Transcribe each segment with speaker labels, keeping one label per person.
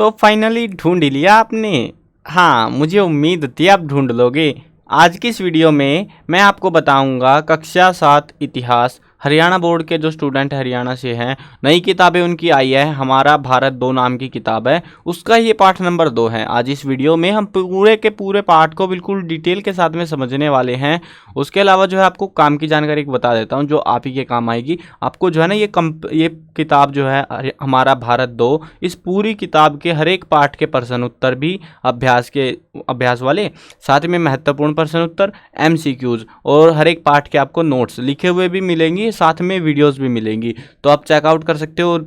Speaker 1: तो फाइनली ढूंढ ही लिया आपने। हाँ, मुझे उम्मीद थी आप ढूंढ लोगे। आज की इस वीडियो में मैं आपको बताऊंगा कक्षा 7 इतिहास हरियाणा बोर्ड के जो स्टूडेंट हरियाणा से हैं, नई किताबें उनकी आई है, हमारा भारत 2 नाम की किताब है, उसका ये पाठ नंबर 2 है। आज इस वीडियो में हम पूरे के पूरे पाठ को बिल्कुल डिटेल के साथ में समझने वाले हैं। उसके अलावा जो है आपको काम की जानकारी बता देता हूँ जो आप ही के काम आएगी। आपको जो है ना ये किताब जो है हमारा भारत 2, इस पूरी किताब के हर एक पाठ के प्रश्न उत्तर भी अभ्यास वाले, साथ में महत्वपूर्ण प्रश्न उत्तर, MCQs और हर एक पाठ के आपको नोट्स लिखे हुए भी मिलेंगे, साथ में वीडियोस भी मिलेंगी। तो आप चेकआउट कर सकते हो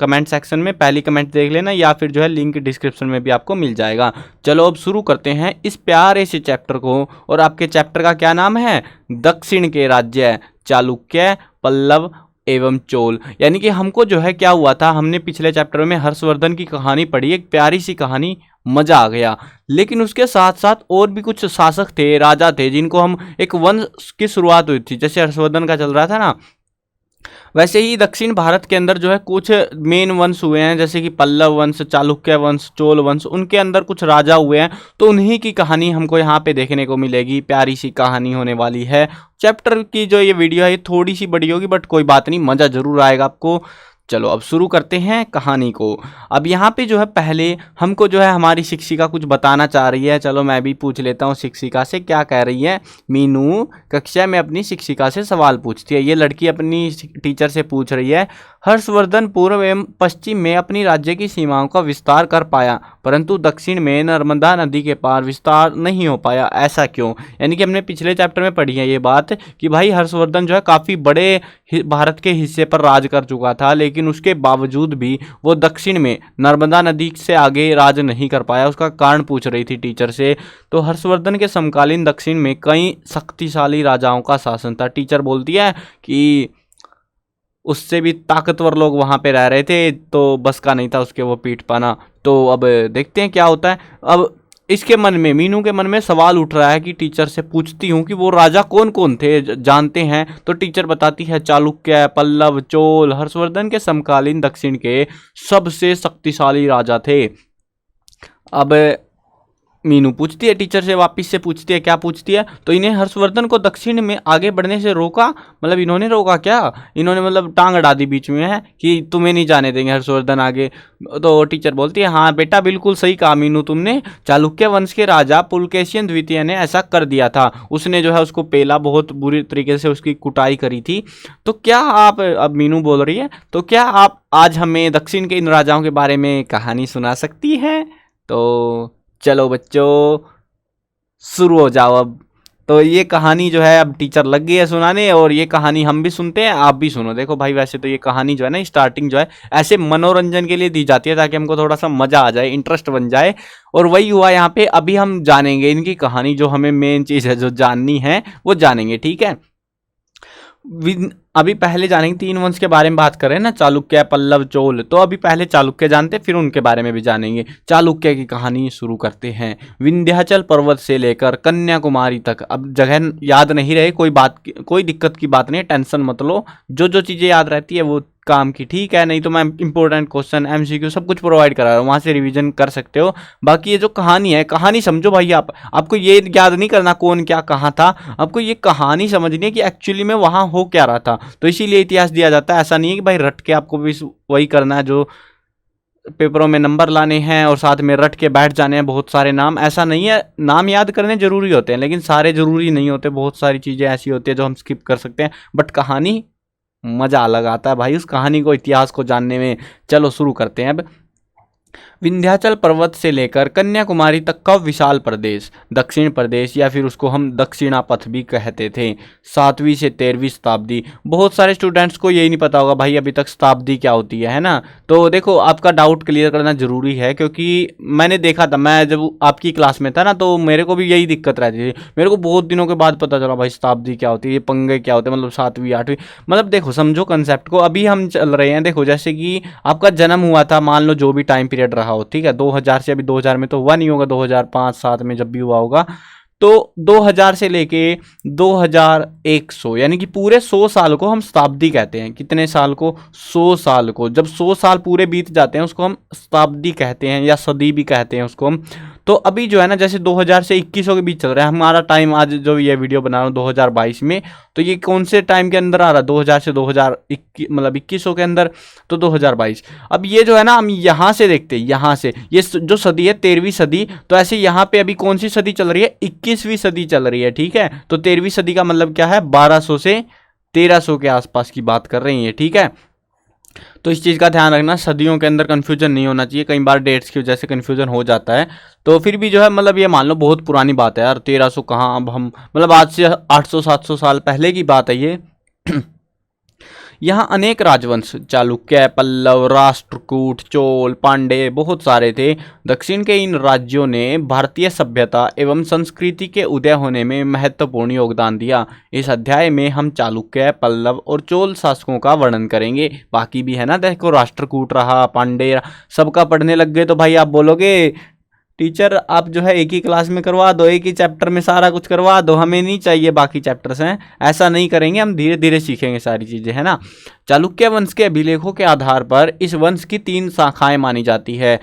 Speaker 1: कमेंट सेक्शन में, पहली कमेंट देख लेना या फिर जो है लिंक डिस्क्रिप्शन में भी आपको मिल जाएगा। चलो अब शुरू करते हैं इस प्यारे से चैप्टर को। और आपके चैप्टर का क्या नाम है? दक्षिण के राज्य चालुक्य, पल्लव एवं चोल। यानी कि हमको जो है क्या हुआ था, हमने पिछले चैप्टर में हर्षवर्धन की कहानी पढ़ी, एक प्यारी सी कहानी, मजा आ गया। लेकिन उसके साथ साथ और भी कुछ शासक थे, राजा थे, जिनको हम एक वंश की शुरुआत हुई थी, जैसे हर्षवर्धन का चल रहा था ना, वैसे ही दक्षिण भारत के अंदर जो है कुछ मेन वंश हुए हैं, जैसे कि पल्लव वंश, चालुक्य वंश, चोल वंश, उनके अंदर कुछ राजा हुए हैं। तो उन्हीं की कहानी हमको यहाँ पे देखने को मिलेगी। प्यारी सी कहानी होने वाली है। चैप्टर की जो ये वीडियो है ये थोड़ी सी बड़ी होगी, बट कोई बात नहीं, मज़ा जरूर आएगा आपको। चलो अब शुरू करते हैं कहानी को। अब यहाँ पे जो है पहले हमको जो है हमारी शिक्षिका कुछ बताना चाह रही है। चलो मैं भी पूछ लेता हूँ शिक्षिका से, क्या कह रही है। मीनू कक्षा में अपनी शिक्षिका से सवाल पूछती है। ये लड़की अपनी टीचर से पूछ रही है, हर्षवर्धन पूर्व एवं पश्चिम में अपनी राज्य की सीमाओं का विस्तार कर पाया, परंतु दक्षिण में नर्मदा नदी के पार विस्तार नहीं हो पाया, ऐसा क्यों? यानी कि हमने पिछले चैप्टर में पढ़ी है ये बात कि भाई हर्षवर्धन जो है काफ़ी बड़े भारत के हिस्से पर राज कर चुका था, लेकिन उसके बावजूद भी वो दक्षिण में नर्मदा नदी से आगे राज नहीं कर पाया। उसका कारण पूछ रही थी टीचर से। तो हर्षवर्धन के समकालीन दक्षिण में कई शक्तिशाली राजाओं का शासन था। टीचर बोलती है कि उससे भी ताकतवर लोग वहाँ पे रह रहे थे, तो बस का नहीं था उसके वो पीठ पाना। तो अब देखते हैं क्या होता है। अब इसके मन में, मीनू के मन में सवाल उठ रहा है कि टीचर से पूछती हूँ कि वो राजा कौन कौन थे, जानते हैं? तो टीचर बताती है चालुक्य, पल्लव, चोल हर्षवर्धन के समकालीन दक्षिण के सबसे शक्तिशाली राजा थे। अब मीनू पूछती है टीचर से, वापस से पूछती है, क्या पूछती है? तो इन्हें हर्षवर्धन को दक्षिण में आगे बढ़ने से रोका, मतलब इन्होंने रोका क्या? इन्होंने मतलब टांग अड़ा दी बीच में है कि तुम्हें नहीं जाने देंगे हर्षवर्धन आगे। तो टीचर बोलती है, हाँ बेटा बिल्कुल सही कहा मीनू तुमने, चालुक्य वंश के राजा पुलकेशिन द्वितीय ने ऐसा कर दिया था। उसने जो है उसको पेला, बहुत बुरी तरीके से उसकी कुटाई करी थी। तो क्या आप, अब मीनू बोल रही है, तो क्या आप आज हमें दक्षिण के इन राजाओं के बारे में कहानी सुना सकती है? तो चलो बच्चों शुरू हो जाओ अब। तो ये कहानी जो है अब टीचर लग गई है सुनाने, और ये कहानी हम भी सुनते हैं, आप भी सुनो। देखो भाई, वैसे तो ये कहानी जो है ना, स्टार्टिंग जो है ऐसे मनोरंजन के लिए दी जाती है, ताकि हमको थोड़ा सा मजा आ जाए, इंटरेस्ट बन जाए। और वही हुआ यहाँ पे। अभी हम जानेंगे इनकी कहानी, जो हमें मेन चीज़ है जो जाननी है वो जानेंगे, ठीक है। अभी पहले जानेंगे, 3 वंश के बारे में बात कर रहे हैं ना, चालुक्य, पल्लव, चोल। तो अभी पहले चालुक्य जानते, फिर उनके बारे में भी जानेंगे। चालुक्य की कहानी शुरू करते हैं। विंध्याचल पर्वत से लेकर कन्याकुमारी तक, अब जगह याद नहीं रहे, कोई दिक्कत की बात नहीं, टेंशन मत लो। जो चीज़ें याद रहती है वो काम की, ठीक है। नहीं तो मैं इंपॉर्टेंट क्वेश्चन, MCQ सब कुछ प्रोवाइड करा रहा हूँ, वहाँ से रिवीजन कर सकते हो। बाकी ये जो कहानी है, कहानी समझो भाई। आपको ये याद नहीं करना कौन क्या कहाँ था, आपको ये कहानी समझनी है कि एक्चुअली में वहाँ हो क्या रहा था। तो इसीलिए इतिहास दिया जाता है। ऐसा नहीं है कि भाई रट के आपको भी वही करना है जो पेपरों में नंबर लाने हैं और साथ में रट के बैठ जाने हैं बहुत सारे नाम। ऐसा नहीं है, नाम याद करने जरूरी होते हैं, लेकिन सारे जरूरी नहीं होते। बहुत सारी चीज़ें ऐसी होती है जो हम स्किप कर सकते हैं, बट कहानी मज़ा अलग आता है भाई उस कहानी को, इतिहास को जानने में। चलो शुरू करते हैं अब। विंध्याचल पर्वत से लेकर कन्याकुमारी तक का विशाल प्रदेश, दक्षिण प्रदेश, या फिर उसको हम दक्षिणापथ भी कहते थे, 7वीं से 13वीं शताब्दी। बहुत सारे स्टूडेंट्स को यही नहीं पता होगा भाई अभी तक शताब्दी क्या होती है ना। तो देखो, आपका डाउट क्लियर करना जरूरी है, क्योंकि मैंने देखा था, मैं जब आपकी क्लास में था ना, तो मेरे को भी यही दिक्कत रहती थी। मेरे को बहुत दिनों के बाद पता चला भाई शताब्दी क्या होती है, ये पंगे क्या होते हैं, मतलब 7वीं 8वीं। मतलब देखो, समझो कंसेप्ट को। अभी हम चल रहे हैं, देखो जैसे कि आपका जन्म हुआ था, मान लो जो भी टाइम पीरियड रहा हो, ठीक है, 2000 से, अभी 2000 में तो हुआ नहीं होगा, 2005-7 में जब भी हुआ होगा, तो 2000 से लेके 2100 यानी कि पूरे 100 साल को हम शताब्दी कहते हैं। कितने साल को? 100 साल को। जब 100 साल पूरे बीत जाते हैं उसको हम शताब्दी कहते हैं या सदी भी कहते हैं उसको हम। तो अभी जो है ना, जैसे 2000 से 2100 के बीच चल रहा है हमारा टाइम। आज जो ये वीडियो बना रहा हूँ 2022 में, तो ये कौन से टाइम के अंदर आ रहा है? 2000 से 2021, मतलब 2100 के अंदर, तो 2022। अब ये जो है ना, हम यहाँ से देखते हैं, यहाँ से ये जो सदी है 13वीं सदी, तो ऐसे यहाँ पे अभी कौन सी सदी चल रही है? 21वीं सदी चल रही है, ठीक है। तो 13वीं सदी का मतलब क्या है? 1200 से 1300 के आसपास की बात कर रही है, ठीक है। तो इस चीज़ का ध्यान रखना, सदियों के अंदर कन्फ्यूजन नहीं होना चाहिए। कई बार डेट्स की वजह से कन्फ्यूजन हो जाता है। तो फिर भी जो है, मतलब ये मान लो बहुत पुरानी बात है यार, 1300 कहाँ, अब हम मतलब आज से 800-700 साल पहले की बात है ये। यहाँ अनेक राजवंश, चालुक्य, पल्लव, राष्ट्रकूट, चोल, पांडे, बहुत सारे थे। दक्षिण के इन राज्यों ने भारतीय सभ्यता एवं संस्कृति के उदय होने में महत्वपूर्ण योगदान दिया। इस अध्याय में हम चालुक्य, पल्लव और चोल शासकों का वर्णन करेंगे। बाकी भी है ना, देखो राष्ट्रकूट रहा, पांडे, सबका पढ़ने लग गए तो भाई आप बोलोगे टीचर आप जो है एक ही क्लास में करवा दो, एक ही चैप्टर में सारा कुछ करवा दो, हमें नहीं चाहिए बाकी चैप्टर्स हैं। ऐसा नहीं करेंगे, हम धीरे धीरे सीखेंगे सारी चीज़ें, है ना। चालुक्य वंश के अभिलेखों के आधार पर इस वंश की 3 शाखाएं मानी जाती है।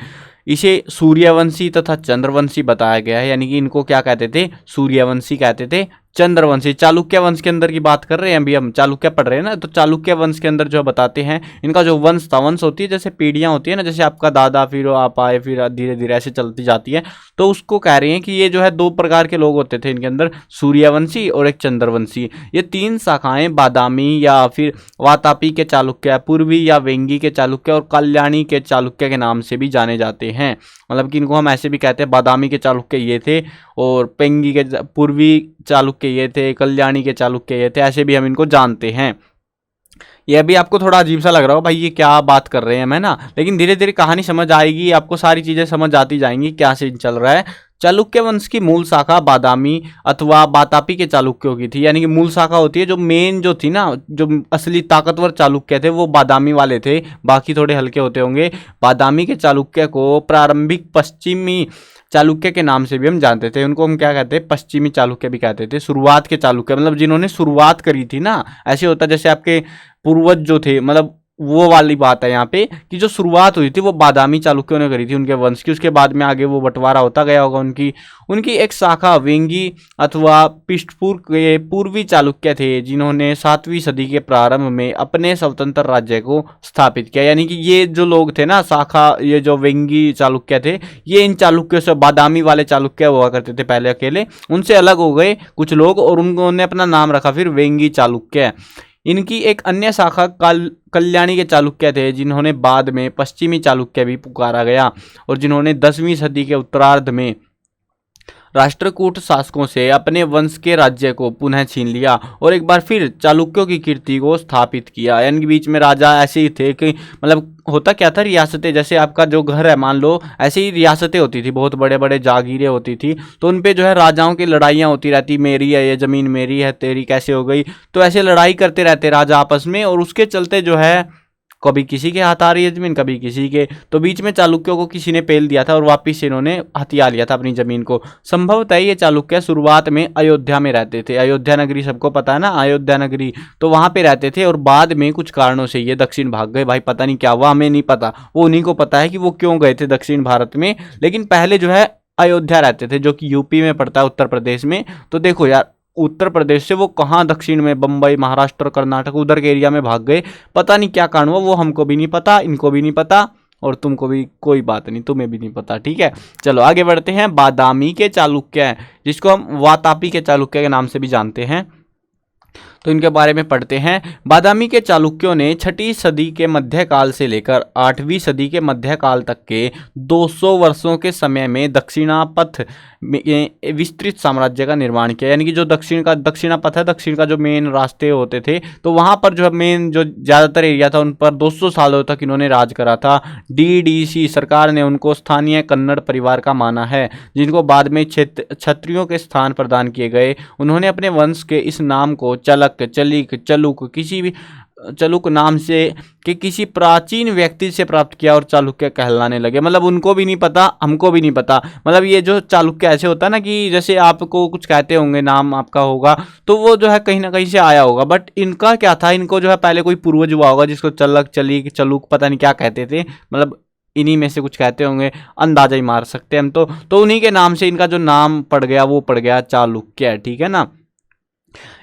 Speaker 1: इसे सूर्यवंशी तथा चंद्रवंशी बताया गया है, यानी कि इनको क्या कहते थे? सूर्यवंशी कहते थे, चंद्रवंशी। चालुक्य वंश के अंदर की बात कर रहे हैं अभी, हम चालुक्य पढ़ रहे हैं ना, तो चालुक्य वंश के अंदर जो बताते हैं, इनका जो वंश था, वंश होती है जैसे पीढ़ियां होती है ना, जैसे आपका दादा, फिर आप आए, फिर धीरे धीरे ऐसे चलती जाती है। तो उसको कह रहे हैं कि ये जो है 2 प्रकार के लोग होते थे इनके अंदर, सूर्यवंशी और एक चंद्रवंशी। ये 3 शाखाएं बादामी या फिर वातापी के चालुक्य, पूर्वी या वेंगी के चालुक्य और कल्याणी के चालुक्य के नाम से भी जाने जाते हैं। मतलब कि इनको हम ऐसे भी कहते हैं, बादामी के चालुक्य ये थे, और पेंगी के पूर्वी चालुक्य ये थे, कल्याणी के चालुक्य ये थे, ऐसे भी हम इनको जानते हैं। ये अभी आपको थोड़ा अजीब सा लग रहा हो भाई ये क्या बात कर रहे हैं मैं ना, लेकिन धीरे धीरे कहानी समझ आएगी, आपको सारी चीज़ें समझ आती जाएंगी क्या सीन चल रहा है। चालुक्य वंश की मूल शाखा बादामी अथवा बातापी के चालुक्यों की थी, यानी कि मूल शाखा होती है जो मेन जो थी ना, जो असली ताकतवर चालुक्य थे वो बादामी वाले थे, बाकी थोड़े हल्के होते होंगे। बादामी के चालुक्य को प्रारंभिक पश्चिमी चालुक्य के नाम से भी हम जानते थे। उनको हम क्या कहते हैं? पश्चिमी चालुक्य भी कहते थे। शुरुआत के चालुक्य मतलब जिन्होंने शुरुआत करी थी ना, ऐसे होता जैसे आपके पूर्वज जो थे, मतलब वो वाली बात है यहाँ पे कि जो शुरुआत हुई थी वो बादामी चालुक्यों ने करी थी उनके वंश की। उसके बाद में आगे वो बंटवारा होता गया होगा। उनकी एक शाखा वेंगी अथवा पृष्ठपुर के पूर्वी चालुक्य थे, जिन्होंने 7वीं सदी के प्रारंभ में अपने स्वतंत्र राज्य को स्थापित किया। यानी कि ये जो लोग थे ना, शाखा, ये जो वेंगी चालुक्य थे, ये इन चालुक्यों से, बादामी वाले चालुक्य हुआ करते थे पहले अकेले, उनसे अलग हो गए कुछ लोग और उन्होंने अपना नाम रखा फिर वेंगी चालुक्य। इनकी एक अन्य शाखा कल्याणी के चालुक्य थे, जिन्होंने बाद में पश्चिमी चालुक्य भी पुकारा गया और जिन्होंने 10वीं सदी के उत्तरार्ध में राष्ट्रकूट शासकों से अपने वंश के राज्य को पुनः छीन लिया और एक बार फिर चालुक्यों की कीर्ति को स्थापित किया। यानी बीच में राजा ऐसे ही थे कि मतलब होता क्या था, रियासतें, जैसे आपका जो घर है मान लो, ऐसे ही रियासतें होती थी, बहुत बड़े बड़े जागीरें होती थी, तो उन पे जो है राजाओं की लड़ाइयाँ होती रहती, मेरी है ये ज़मीन, मेरी है, तेरी कैसे हो गई। तो ऐसे लड़ाई करते रहते राजा आपस में, और उसके चलते जो है कभी किसी के हाथ आ रही है जमीन, कभी किसी के। तो बीच में चालुक्यों को किसी ने पेल दिया था और वापिस इन्होंने हथिया लिया था अपनी जमीन को। संभवतः ये चालुक्य शुरुआत में अयोध्या में रहते थे। अयोध्या नगरी सबको पता है ना, अयोध्या नगरी, तो वहां पे रहते थे और बाद में कुछ कारणों से ये दक्षिण भाग गए। भाई पता नहीं क्या हुआ, हमें नहीं पता, वो उन्हीं को पता है कि वो क्यों गए थे दक्षिण भारत में। लेकिन पहले जो है अयोध्या रहते थे, जो कि यूपी में पड़ता है, उत्तर प्रदेश में। तो देखो यार, उत्तर प्रदेश से वो कहाँ दक्षिण में, बम्बई, महाराष्ट्र, कर्नाटक, उधर के एरिया में भाग गए। पता नहीं क्या कारण हुआ, वो हमको भी नहीं पता, इनको भी नहीं पता, और तुमको भी कोई बात नहीं, तुम्हें भी नहीं पता, ठीक है। चलो आगे बढ़ते हैं। बादामी के चालुक्य, जिसको हम वातापी के चालुक्य के नाम से भी जानते हैं, तो इनके बारे में पढ़ते हैं। बादामी के चालुक्यों ने 6ठी सदी के मध्यकाल से लेकर 8वीं सदी के मध्यकाल तक के 200 वर्षों के समय में दक्षिणापथ में विस्तृत साम्राज्य का निर्माण किया। यानी कि जो दक्षिणापथ है, दक्षिण का जो मेन रास्ते होते थे, तो वहां पर जो मेन जो ज़्यादातर एरिया था उन पर 200 सालों तक इन्होंने राज करा था। डीडीसी सरकार ने उनको स्थानीय कन्नड़ परिवार का माना है, जिनको बाद में क्षत्रियों के स्थान प्रदान किए गए। उन्होंने अपने वंश के इस नाम को चलक, चलिक, चलुक, किसी भी चालुक नाम से कि किसी प्राचीन व्यक्ति से प्राप्त किया और चालुक्य कहलाने लगे। मतलब उनको भी नहीं पता, हमको भी नहीं पता। मतलब ये जो चालुक्य ऐसे होता है ना कि जैसे आपको कुछ कहते होंगे, नाम आपका होगा तो वो जो है कहीं ना कहीं से आया होगा, बट इनका क्या था, इनको जो है पहले कोई पूर्वज हुआ होगा जिसको चलक चलीक चलुक पता नहीं क्या कहते थे, मतलब इन्हीं में से कुछ कहते होंगे, अंदाजा ही मार सकते हैं हम तो उन्हीं के नाम से इनका जो नाम पड़ गया वो पड़ गया चालुक्य, ठीक है ना।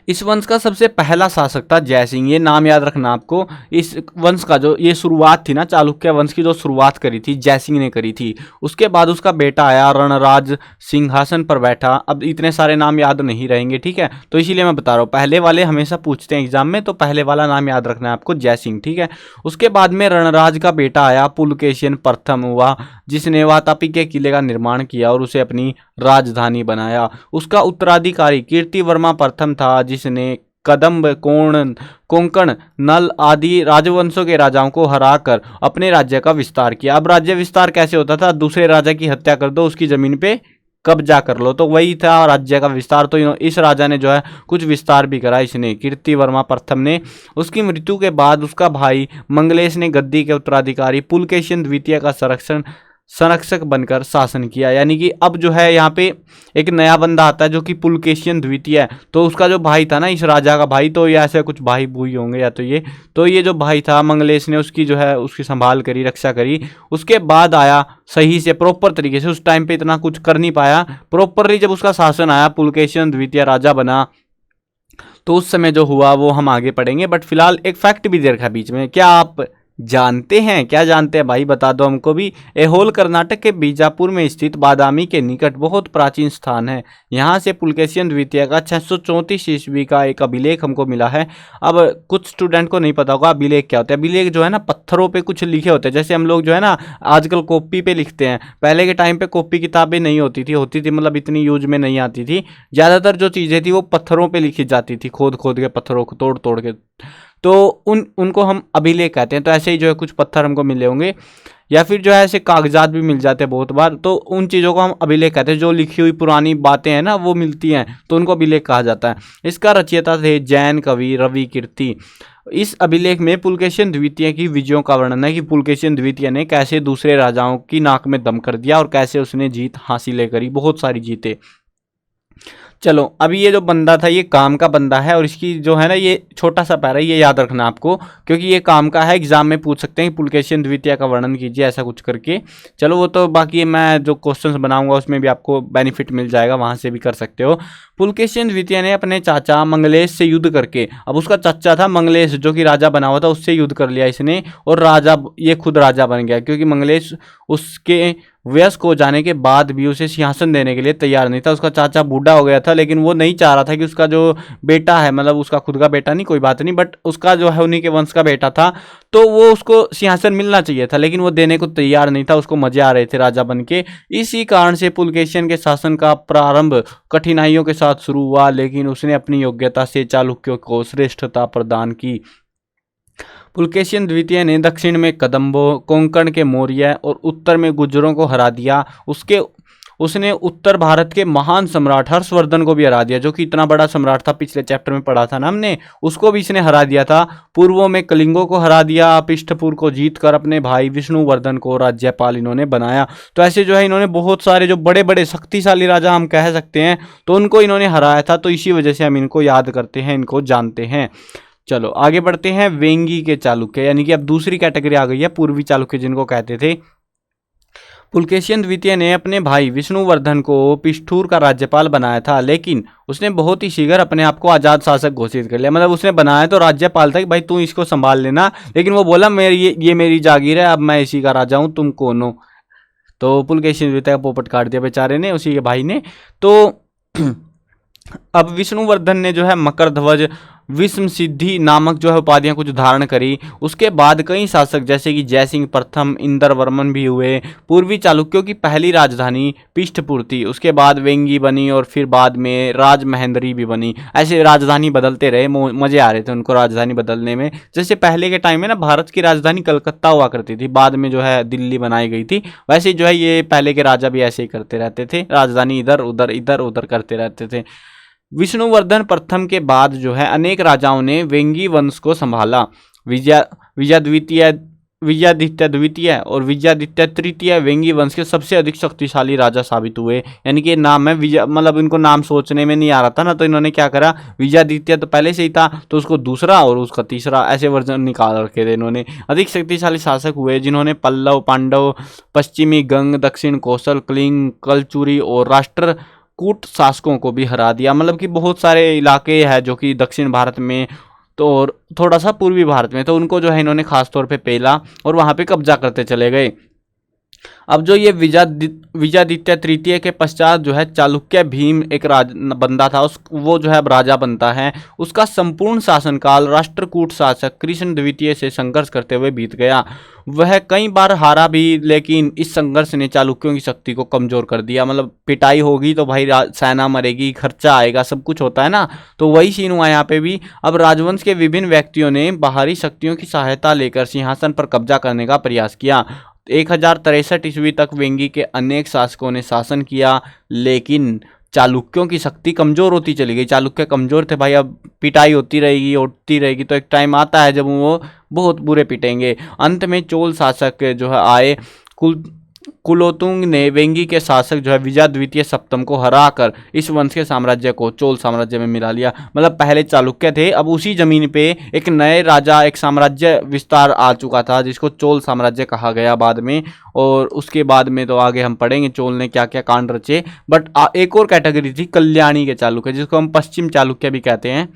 Speaker 1: इस वंश का सबसे पहला शासक था जयसिंह, ये नाम याद रखना आपको। इस वंश का जो ये शुरुआत थी ना, चालुक्य वंश की जो शुरुआत करी थी जयसिंह ने करी थी। उसके बाद उसका बेटा आया रणराज, सिंहासन पर बैठा। अब इतने सारे नाम याद नहीं रहेंगे, ठीक है, तो इसीलिए मैं बता रहा हूँ, पहले वाले हमेशा पूछते हैं एग्जाम में, तो पहले वाला नाम याद रखना है आपको, जयसिंह, ठीक है। उसके बाद में रणराज का बेटा आया, पुलकेशिन प्रथम हुआ, जिसने वातापी के किले का निर्माण किया और उसे अपनी राजधानी बनाया। उसका उत्तराधिकारी कीर्तिवर्मा प्रथम था, जिसने कदम्ब, कोंकण, नल आदि राजवंशों के राजाओं को हराकर अपने राज्य का विस्तार किया। अब राज्य विस्तार कैसे होता था, दूसरे राजा की हत्या कर दो, उसकी जमीन पे कब्जा कर लो, तो वही था राज्य का विस्तार। तो इस राजा ने जो है कुछ विस्तार भी करा, इसने कीर्तिवर्मा प्रथम ने। उसकी मृत्यु के बाद उसका भाई मंगलेश ने गद्दी के उत्तराधिकारी पुलकेशिन द्वितीय का संरक्षक बनकर शासन किया। यानी कि अब जो है यहाँ पे एक नया बंदा आता है जो कि पुलकेशिन द्वितीय है, तो उसका जो भाई था ना इस राजा का भाई, तो ये ऐसे कुछ भाई भूई होंगे या तो ये जो भाई था मंगलेश ने उसकी जो है उसकी संभाल करी, रक्षा करी। उसके बाद आया सही से प्रॉपर तरीके से, उस टाइम पे इतना कुछ कर नहीं पाया, प्रॉपरली जब उसका शासन आया, पुलकेशिन द्वितीय राजा बना, तो उस समय जो हुआ वो हम आगे पढ़ेंगे। बट फिलहाल एक फैक्ट भी दे रखा है बीच में, क्या आप जानते हैं, क्या जानते हैं भाई, बता दो हमको भी। एहोल कर्नाटक के बीजापुर में स्थित बादामी के निकट बहुत प्राचीन स्थान है। यहाँ से पुलकेशिन द्वितीय का 634 ईस्वी का एक अभिलेख हमको मिला है। अब कुछ स्टूडेंट को नहीं पता होगा अभिलेख क्या होता है। अभिलेख जो है ना पत्थरों पे कुछ लिखे होते हैं, जैसे हम लोग जो है ना आजकल कॉपी पे लिखते हैं, पहले के टाइम पे कॉपी किताबें नहीं होती थी मतलब इतनी यूज में नहीं आती थी। ज़्यादातर जो चीज़ें थी वो पत्थरों पे लिखी जाती थी, खोद खोद के, पत्थरों को तोड़ तोड़ के, तो उनको हम अभिलेख कहते हैं। तो ऐसे ही जो है कुछ पत्थर हमको मिले होंगे, या फिर जो है ऐसे कागजात भी मिल जाते हैं बहुत बार, तो उन चीज़ों को हम अभिलेख कहते हैं। जो लिखी हुई पुरानी बातें हैं ना वो मिलती हैं, तो उनको अभिलेख कहा जाता है। इसका रचयिता थे जैन कवि रवि कीर्ति। इस अभिलेख में पुलकेशिन द्वितीय की विजयों का वर्णन है कि पुलकेशिन द्वितीय ने कैसे दूसरे राजाओं की नाक में दम कर दिया और कैसे उसने जीत हासिल करी, बहुत सारी जीतें। चलो अभी ये जो बंदा था ये काम का बंदा है, और इसकी जो है ना ये छोटा सा पैरा, ये याद रखना आपको, क्योंकि ये काम का है, एग्जाम में पूछ सकते हैं पुलकेशिन द्वितीय का वर्णन कीजिए, ऐसा कुछ करके। चलो वो तो बाकी मैं जो क्वेश्चंस बनाऊंगा उसमें भी आपको बेनिफिट मिल जाएगा, वहां से भी कर सकते हो। पुलकेशिन द्वितीय ने अपने चाचा मंगलेश से युद्ध करके, अब उसका चाचा था मंगलेश जो कि राजा बना हुआ था, उससे युद्ध कर लिया इसने, और राजा ये खुद राजा बन गया, क्योंकि मंगलेश उसके वयस्क हो जाने के बाद भी उसे सिंहासन देने के लिए तैयार नहीं था। उसका चाचा बूढ़ा हो गया था, लेकिन वो नहीं चाह रहा था कि उसका जो बेटा है, मतलब उसका खुद का बेटा नहीं, कोई बात नहीं, बट उसका जो है उन्हीं के वंश का बेटा था, तो वो उसको सिंहासन मिलना चाहिए था, लेकिन वो देने को तैयार नहीं था, उसको मजे आ रहे थे राजा बन के। इसी कारण से पुलकेशिन के शासन का प्रारंभ कठिनाइयों के साथ शुरू हुआ, लेकिन उसने अपनी योग्यता से चालुक्यों को श्रेष्ठता प्रदान की। पुलकेशिन द्वितीय ने दक्षिण में कदम्बों, कोंकण के मौर्य और उत्तर में गुर्जरों को हरा दिया। उसने उत्तर भारत के महान सम्राट हर्षवर्धन को भी हरा दिया, जो कि इतना बड़ा सम्राट था, पिछले चैप्टर में पढ़ा था ना हमने, उसको भी इसने हरा दिया था। पूर्वों में कलिंगों को हरा दिया, पृष्ठपुर को जीतकर अपने भाई विष्णुवर्धन को राज्यपाल इन्होंने बनाया। तो ऐसे जो है इन्होंने बहुत सारे जो बड़े बड़े शक्तिशाली राजा हम कह सकते हैं, तो उनको इन्होंने हराया था, तो इसी वजह से हम इनको याद करते हैं, इनको जानते हैं। चलो आगे बढ़ते हैं। वेंगी के चालुक्य, यानी कि अब दूसरी कैटेगरी आ गई है, पूर्वी चालुक्य जिनको कहते थे। पुलकेशिन द्वितीय ने अपने भाई विष्णुवर्धन को पिष्ठूर का राज्यपाल बनाया था, लेकिन उसने बहुत ही शीघ्र अपने आप को आजाद शासक घोषित कर लिया। मतलब उसने बनाया तो राज्यपाल था कि भाई तू इसको संभाल लेना, लेकिन वो बोला मेरी ये मेरी जागीर है, अब मैं इसी का राजा हूँ, तुम कौन हो। तो पुलकेशिन द्वितीय का पोपट काट दिया बेचारे ने, उसी के भाई ने। तो अब विष्णुवर्धन ने जो है मकर ध्वज, विषम सिद्धि नामक जो है उपाधियां कुछ धारण करी। उसके बाद कई शासक जैसे कि जयसिंह प्रथम, इंद्रवर्मन भी हुए। पूर्वी चालुक्यों की पहली राजधानी पृष्ठपुर थी, उसके बाद वेंगी बनी और फिर बाद में राजमहेंद्री भी बनी। ऐसे राजधानी बदलते रहे, मजे आ रहे थे उनको राजधानी बदलने में। जैसे पहले के टाइम में ना भारत की राजधानी कलकत्ता हुआ करती थी, बाद में जो है दिल्ली बनाई गई थी, वैसे जो है ये पहले के राजा भी ऐसे ही करते रहते थे, राजधानी इधर उधर करते रहते थे। विष्णुवर्धन प्रथम के बाद जो है अनेक राजाओं ने वेंगी वंश को संभाला। विजयादित्य द्वितीय और विजयादित्य तृतीय वेंगी वंश के सबसे अधिक शक्तिशाली राजा साबित हुए। यानी कि नाम है विजय, मतलब इनको नाम सोचने में नहीं आ रहा था ना, तो इन्होंने क्या करा, विजयादित्य तो पहले से ही था तो उसको दूसरा और उसका तीसरा ऐसे वर्जन निकाल रखे थे इन्होंने। अधिक शक्तिशाली शासक हुए जिन्होंने पल्लव, पांडव, पश्चिमी गंग, दक्षिण कौशल, कलिंग, कलचुरी और राष्ट्रकूट शासकों को भी हरा दिया। मतलब कि बहुत सारे इलाके हैं जो कि दक्षिण भारत में तो और थोड़ा सा पूर्वी भारत में, तो उनको जो है इन्होंने खास तौर पे पेला और वहां पे कब्जा करते चले गए। अब जो ये विजयादित्य तृतीय के पश्चात जो है चालुक्य भीम एक बंदा था, वो जो है अब राजा बनता है। उसका संपूर्ण शासनकाल राष्ट्रकूट शासक कृष्ण द्वितीय से संघर्ष करते हुए बीत गया। वह कई बार हारा भी, लेकिन इस संघर्ष ने चालुक्यों की शक्ति को कमजोर कर दिया। मतलब पिटाई होगी तो भाई सेना मरेगी, खर्चा आएगा, सब कुछ होता है ना, तो वही सीन हुआ यहाँ पे भी। अब राजवंश के विभिन्न व्यक्तियों ने बाहरी शक्तियों की सहायता लेकर सिंहासन पर कब्जा करने का प्रयास किया। 1063 ईस्वी तक वेंगी के अनेक शासकों ने शासन किया, लेकिन चालुक्यों की शक्ति कमजोर होती चली गई। चालुक्य कमजोर थे भाई, अब पिटाई होती रहेगी तो एक टाइम आता है जब वो बहुत बुरे पिटेंगे। अंत में चोल शासक जो है आए। कुलोतुंग ने वेंगी के शासक जो है विजय द्वितीय सप्तम को हराकर इस वंश के साम्राज्य को चोल साम्राज्य में मिला लिया। मतलब पहले चालुक्य थे, अब उसी जमीन पे एक नए राजा, एक साम्राज्य विस्तार आ चुका था जिसको चोल साम्राज्य कहा गया बाद में। और उसके बाद में तो आगे हम पढ़ेंगे चोल ने क्या क्या कांड रचे। बट एक और कैटेगरी थी कल्याणी के चालुक्य, जिसको हम पश्चिम चालुक्य भी कहते हैं।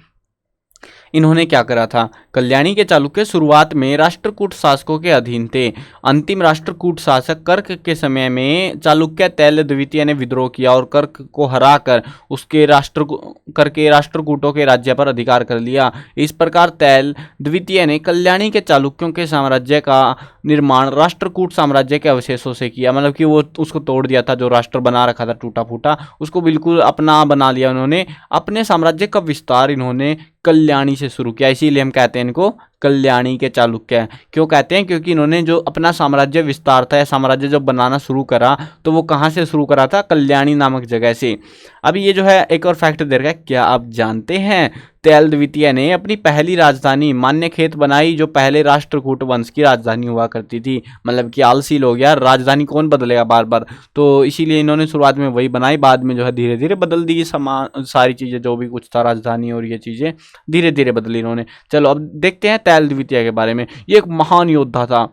Speaker 1: इन्होंने क्या करा था, कल्याणी के चालुक्य शुरुआत में राष्ट्रकूट शासकों के अधीन थे। अंतिम राष्ट्रकूट शासक कर्क के समय में चालुक्य तैल द्वितीय ने विद्रोह किया और कर्क को हराकर उसके राष्ट्रकूटों के राज्य पर अधिकार कर लिया। इस प्रकार तैल द्वितीय ने कल्याणी के चालुक्यों के साम्राज्य का निर्माण राष्ट्रकूट साम्राज्य के अवशेषों से किया। मतलब कि वो उसको तोड़ दिया था, जो राष्ट्र बना रखा था टूटा फूटा, उसको बिल्कुल अपना बना लिया उन्होंने। अपने साम्राज्य का विस्तार इन्होंने कल्याणी से शुरू किया, इसीलिए हम कहते हैं इनको कल्याणी के चालुक्य। क्यों कहते हैं, क्योंकि इन्होंने जो अपना साम्राज्य विस्तार था या साम्राज्य जब बनाना शुरू करा तो वो कहाँ से शुरू करा था, कल्याणी नामक जगह से। अब ये जो है एक और फैक्ट दे रखा है, क्या आप जानते हैं तैल द्वितीय ने अपनी पहली राजधानी मान्यखेत बनाई, जो पहले राष्ट्रकूट वंश की राजधानी हुआ करती थी। मतलब कि आलसी लोग यार, राजधानी कौन बदलेगा बार बार, तो इसीलिए इन्होंने शुरुआत में वही बनाई, बाद में जो है धीरे धीरे बदल दी सारी चीज़ें, जो भी कुछ था राजधानी और ये चीज़ें धीरे धीरे बदली इन्होंने। चलो अब देखते हैं तैल द्वितीय के बारे में। ये एक महान योद्धा था।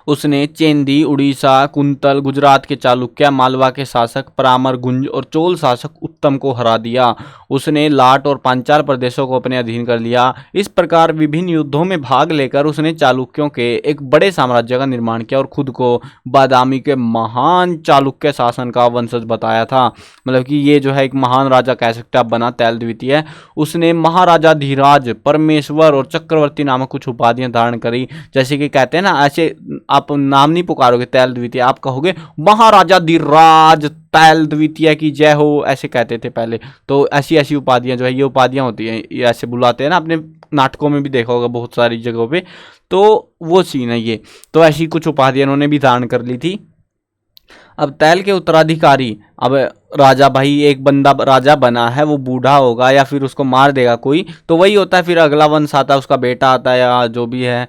Speaker 1: उसने चेंदी, उड़ीसा, कुंतल, गुजरात के चालुक्य, मालवा के शासक परामर गुंज और चोल शासक उत्तम को हरा दिया। उसने लाट और पांचाल प्रदेशों को अपने अधीन कर लिया। इस प्रकार विभिन्न युद्धों में भाग लेकर उसने चालुक्यों के एक बड़े साम्राज्य का निर्माण किया और खुद को बादामी के महान चालुक्य शासन का वंशज बताया था। मतलब कि ये जो है एक महान राजा कह सकते हैं बना तैल द्वितीय। उसने महाराजा धीराज, परमेश्वर और चक्रवर्ती नामक कुछ उपाधियां धारण करी। जैसे कि कहते हैं ना, ऐसे आप नाम नहीं पुकारोगे तैल द्वितीय, आप कहोगे महाराजा धीराज तैल द्वितीय की जय हो, ऐसे कहते थे पहले। तो ऐसी ऐसी उपाधियां जो है, ये उपाधियां होती हैं, ये ऐसे बुलाते हैं ना, अपने नाटकों में भी देखा होगा बहुत सारी जगहों पे, तो वो सीन है ये। तो ऐसी कुछ उपाधियां इन्होंने भी धारण कर ली थी। अब तैल के उत्तराधिकारी, अब राजा भाई एक बंदा राजा बना है, वो बूढ़ा होगा या फिर उसको मार देगा कोई, तो वही होता है, फिर अगला वंश आता है, उसका बेटा आता है या जो भी है,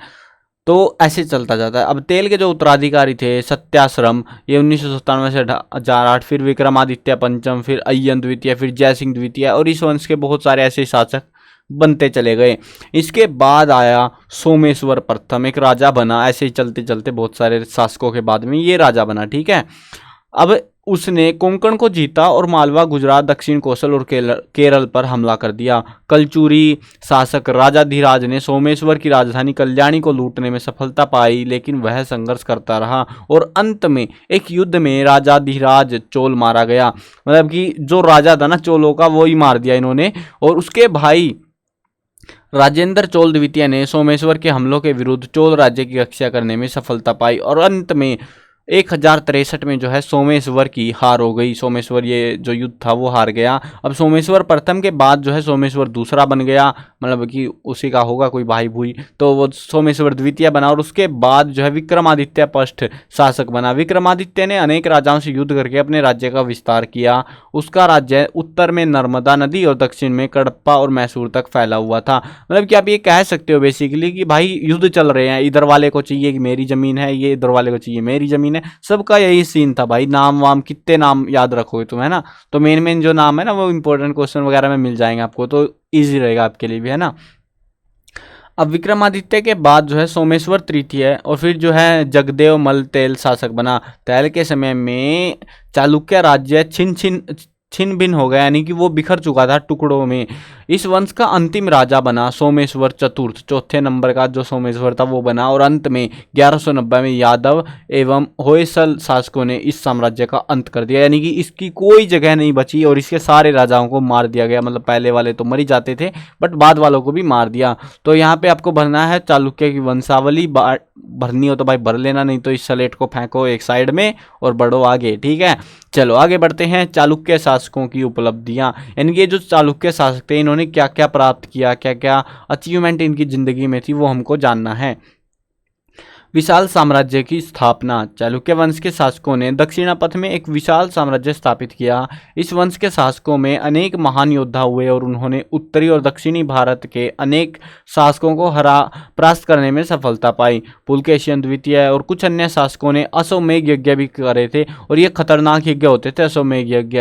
Speaker 1: तो ऐसे चलता जाता है। अब तेल के जो उत्तराधिकारी थे सत्याश्रम, ये 1997 से 2008, फिर विक्रमादित्य पंचम, फिर अय्यन द्वितीय, फिर जयसिंह द्वितीय, और इस वंश के बहुत सारे ऐसे शासक बनते चले गए। इसके बाद आया सोमेश्वर प्रथम, एक राजा बना। ऐसे ही चलते चलते बहुत सारे शासकों के बाद में ये राजा बना, ठीक है। अब उसने कोंकण को जीता और मालवा, गुजरात, दक्षिण कौशल और केरल पर हमला कर दिया। कलचुरी शासक राजा धीराज ने सोमेश्वर की राजधानी कल्याणी को लूटने में सफलता पाई, लेकिन वह संघर्ष करता रहा और अंत में एक युद्ध में राजा धीराज चोल मारा गया। मतलब कि जो राजा था ना चोलों का, वो ही मार दिया इन्होंने। और उसके भाई राजेंद्र चोल द्वितीय ने सोमेश्वर के हमलों के विरुद्ध चोल राज्य की रक्षा करने में सफलता पाई और अंत में 1063 में जो है सोमेश्वर की हार हो गई। सोमेश्वर ये जो युद्ध था वो हार गया। अब सोमेश्वर प्रथम के बाद जो है सोमेश्वर दूसरा बन गया। मतलब कि उसी का होगा कोई भाई भूई, तो वो सोमेश्वर द्वितीय बना। और उसके बाद जो है विक्रमादित्य फर्स्ट शासक बना। विक्रमादित्य ने अनेक राजाओं से युद्ध करके अपने राज्य का विस्तार किया। उसका राज्य उत्तर में नर्मदा नदी और दक्षिण में कडप्पा और मैसूर तक फैला हुआ था। मतलब कि आप ये कह सकते हो बेसिकली कि भाई युद्ध चल रहे हैं, इधर वाले को चाहिए कि मेरी जमीन है, ये इधर वाले को चाहिए मेरी जमीन है, सबका यही सीन था भाई। नाम वाम कितने नाम याद रखोगे तुम, है ना। तो मेन मेन जो नाम है ना वो इंपॉर्टेंट क्वेश्चन वगैरह में मिल जाएंगे आपको, तो ईजी रहेगा आपके लिए भी, है ना। अब विक्रमादित्य के बाद जो है सोमेश्वर तृतीय और फिर जो है जगदेव मल तैल शासक बना। तैल के समय में चालुक्य राज्य छिन्न भिन्न हो गया, यानी कि वो बिखर चुका था टुकड़ों में। इस वंश का अंतिम राजा बना सोमेश्वर चतुर्थ, चौथे नंबर का जो सोमेश्वर था वो बना। और अंत में 1190 में यादव एवं होयसल शासकों ने इस साम्राज्य का अंत कर दिया, यानी कि इसकी कोई जगह नहीं बची और इसके सारे राजाओं को मार दिया गया। मतलब पहले वाले तो मर ही जाते थे बट बाद वालों को भी मार दिया। तो यहाँ पे आपको भरना है चालुक्य की वंशावली, भरनी हो तो भाई भर लेना, नहीं तो इस स्लेट को फेंको एक साइड में और बढ़ो आगे, ठीक है। चलो आगे बढ़ते हैं। चालुक्य शासकों की उपलब्धियां, यानी कि जो चालुक्य शासक थे इन्होंने क्या क्या प्राप्त किया, क्या क्या अचीवमेंट इनकी जिंदगी में थी, वो हमको जानना है। विशाल साम्राज्य की स्थापना। चालुक्य वंश के शासकों ने दक्षिण पथ में एक विशाल साम्राज्य स्थापित किया। इस वंश के शासकों में अनेक महान योद्धा हुए और उन्होंने उत्तरी और दक्षिणी भारत के अनेक शासकों को परास्त करने में सफलता पाई। पुलकेशिन द्वितीय और कुछ अन्य शासकों ने अश्वमेध यज्ञ भी करे थे और ये खतरनाक यज्ञ होते थे अश्वमेध यज्ञ।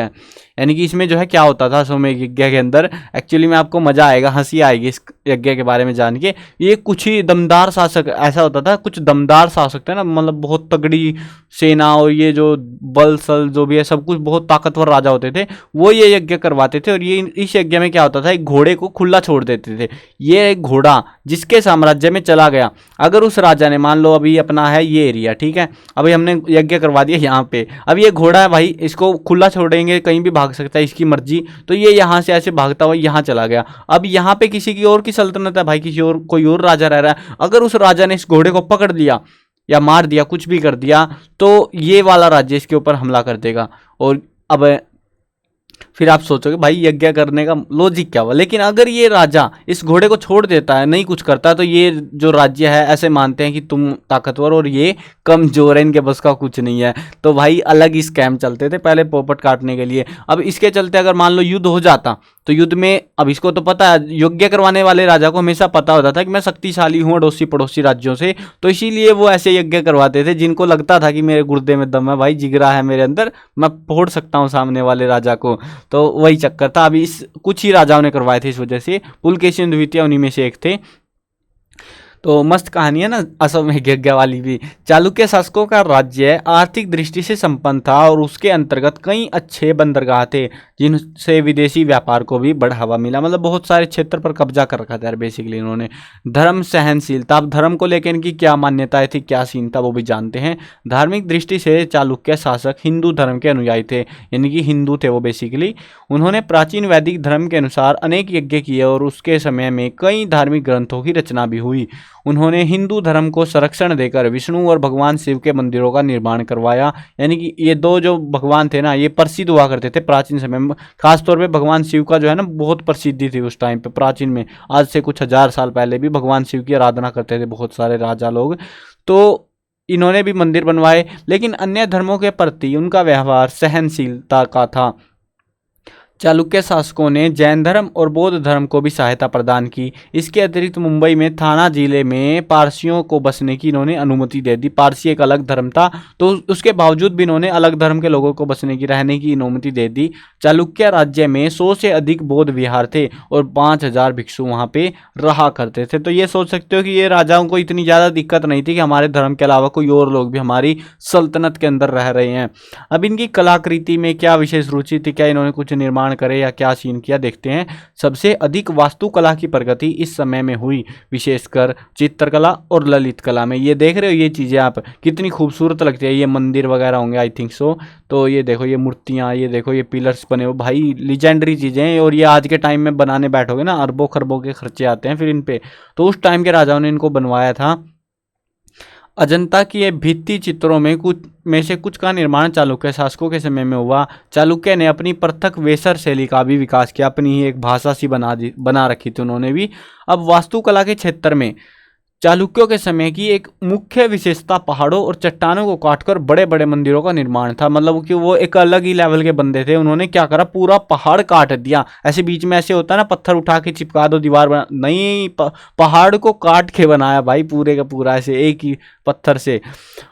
Speaker 1: यानी कि इसमें जो है क्या होता था अश्वमेध यज्ञ के अंदर, एक्चुअली में आपको मजा आएगा, हंसी आएगी इस यज्ञ के बारे में जान के। ये कुछ ही दमदार शासक, ऐसा होता था कुछ दमदार शासक थे ना, मतलब बहुत तगड़ी सेना और ये जो बल सल जो भी है सब कुछ बहुत ताकतवर राजा होते थे, वो ये यज्ञ करवाते थे। और ये इस यज्ञ में क्या होता था, एक घोड़े को खुला छोड़ देते थे। ये एक घोड़ा जिसके साम्राज्य में चला गया, अगर उस राजा ने, मान लो अभी अपना है ये एरिया, ठीक है, अभी हमने यज्ञ करवा दिया यहाँ पे, अब ये घोड़ा है भाई, इसको खुला छोड़ेंगे कहीं भी भाग सकता है, इसकी मर्जी, तो ये यहाँ से ऐसे भागता हुआ यहाँ चला गया। अब यहाँ पे किसी की और की सल्तनत है भाई, किसी और कोई और राजा रह रहा है, अगर उस राजा ने इस घोड़े को पकड़ लिया या मार दिया, कुछ भी कर दिया, तो ये वाला राज्य इसके ऊपर हमला कर देगा। और अब फिर आप सोचोगे भाई यज्ञ करने का लॉजिक क्या हुआ, लेकिन अगर ये राजा इस घोड़े को छोड़ देता है, नहीं कुछ करता, तो ये जो राज्य है ऐसे मानते हैं कि तुम ताकतवर और ये कमजोर है, इनके बस का कुछ नहीं है। तो भाई अलग ही स्कैम चलते थे पहले पोपट काटने के लिए। अब इसके चलते अगर मान लो युद्ध हो जाता, तो युद्ध में अब इसको तो पता है, यज्ञ करवाने वाले राजा को हमेशा पता होता था कि मैं शक्तिशाली हूँ अड़ोसी पड़ोसी राज्यों से, तो इसीलिए वो ऐसे यज्ञ करवाते थे जिनको लगता था कि मेरे गुर्दे में दम है भाई, जिगरा है मेरे अंदर, मैं फोड़ सकता हूँ सामने वाले राजा को। तो वही चक्कर था। अभी इस कुछ ही राजाओं ने करवाए थे, इस वजह से पुलकेशिन द्वितीय उन्हीं में से एक थे। तो मस्त कहानी है ना अश्वमेध यज्ञ वाली भी। चालुक्य शासकों का राज्य आर्थिक दृष्टि से संपन्न था और उसके अंतर्गत कई अच्छे बंदरगाह थे जिनसे विदेशी व्यापार को भी बढ़ावा मिला। मतलब बहुत सारे क्षेत्र पर कब्जा कर रखा था यार बेसिकली इन्होंने। धर्म सहनशीलता, अब धर्म को लेकर इनकी क्या मान्यताएं थी, क्या सीन था, वो भी जानते हैं। धार्मिक दृष्टि से चालुक्य शासक हिंदू धर्म के अनुयायी थे, यानी कि हिंदू थे वो बेसिकली। उन्होंने प्राचीन वैदिक धर्म के अनुसार अनेक यज्ञ किए और उसके समय में कई धार्मिक ग्रंथों की रचना भी हुई। उन्होंने हिंदू धर्म को संरक्षण देकर विष्णु और भगवान शिव के मंदिरों का निर्माण करवाया। यानी कि ये दो जो भगवान थे ना, ये प्रसिद्ध हुआ करते थे प्राचीन समय में। खासतौर पे भगवान शिव का जो है ना बहुत प्रसिद्धि थी उस टाइम पे, प्राचीन में, आज से कुछ 1000 साल पहले भी भगवान शिव की आराधना करते थे बहुत सारे राजा लोग। तो इन्होंने भी मंदिर बनवाए, लेकिन अन्य धर्मों के प्रति उनका व्यवहार सहनशीलता का था। चालुक्य शासकों ने जैन धर्म और बौद्ध धर्म को भी सहायता प्रदान की। इसके अतिरिक्त मुंबई में थाना जिले में पारसियों को बसने की इन्होंने अनुमति दे दी। पारसी एक अलग धर्म था, तो उसके बावजूद भी इन्होंने अलग धर्म के लोगों को बसने की, रहने की अनुमति दे दी। चालुक्य राज्य में 100 से अधिक बौद्ध विहार थे और 5000 भिक्षु वहाँ पे रहा करते थे। तो ये सोच सकते हो कि ये राजाओं को इतनी ज़्यादा दिक्कत नहीं थी कि हमारे धर्म के अलावा कोई और लोग भी हमारी सल्तनत के अंदर रह रहे हैं। अब इनकी कलाकृति में क्या विशेष रुचि थी, क्या इन्होंने कुछ निर्माण करे या क्या सीन किया, देखते हैं। सबसे अधिक वास्तुकला की प्रगति इस समय में हुई, विशेषकर चित्रकला और ललित कला में। ये देख रहे हो ये चीज़ें आप कितनी खूबसूरत लगती है, ये मंदिर वगैरह होंगे आई थिंक सो। तो ये देखो ये मूर्तियाँ, ये देखो ये पिलर्स बने हो भाई, लीजेंडरी चीज़ें हैं। और ये आज के टाइम में बनाने बैठोगे ना, अरबों खरबों के खर्चे आते हैं फिर इन पे। तो उस टाइम के राजाओं ने इनको बनवाया था। अजंता की ये भित्ति चित्रों में से कुछ का निर्माण चालुक्य शासकों के समय में हुआ। चालुक्य ने अपनी पृथक वेसर शैली का भी विकास किया, अपनी ही एक भाषा सी बना रखी थी उन्होंने भी। अब वास्तुकला के क्षेत्र में चालुक्यों के समय की एक मुख्य विशेषता पहाड़ों और चट्टानों को काटकर बड़े बड़े मंदिरों का निर्माण था। मतलब कि वो एक अलग ही लेवल के बंदे थे। उन्होंने क्या करा, पूरा पहाड़ काट दिया। ऐसे बीच में ऐसे होता है ना, पत्थर उठा के चिपका दो दीवार बना, नहीं, पहाड़ को काट के बनाया भाई, पूरे का पूरा ऐसे एक ही पत्थर से।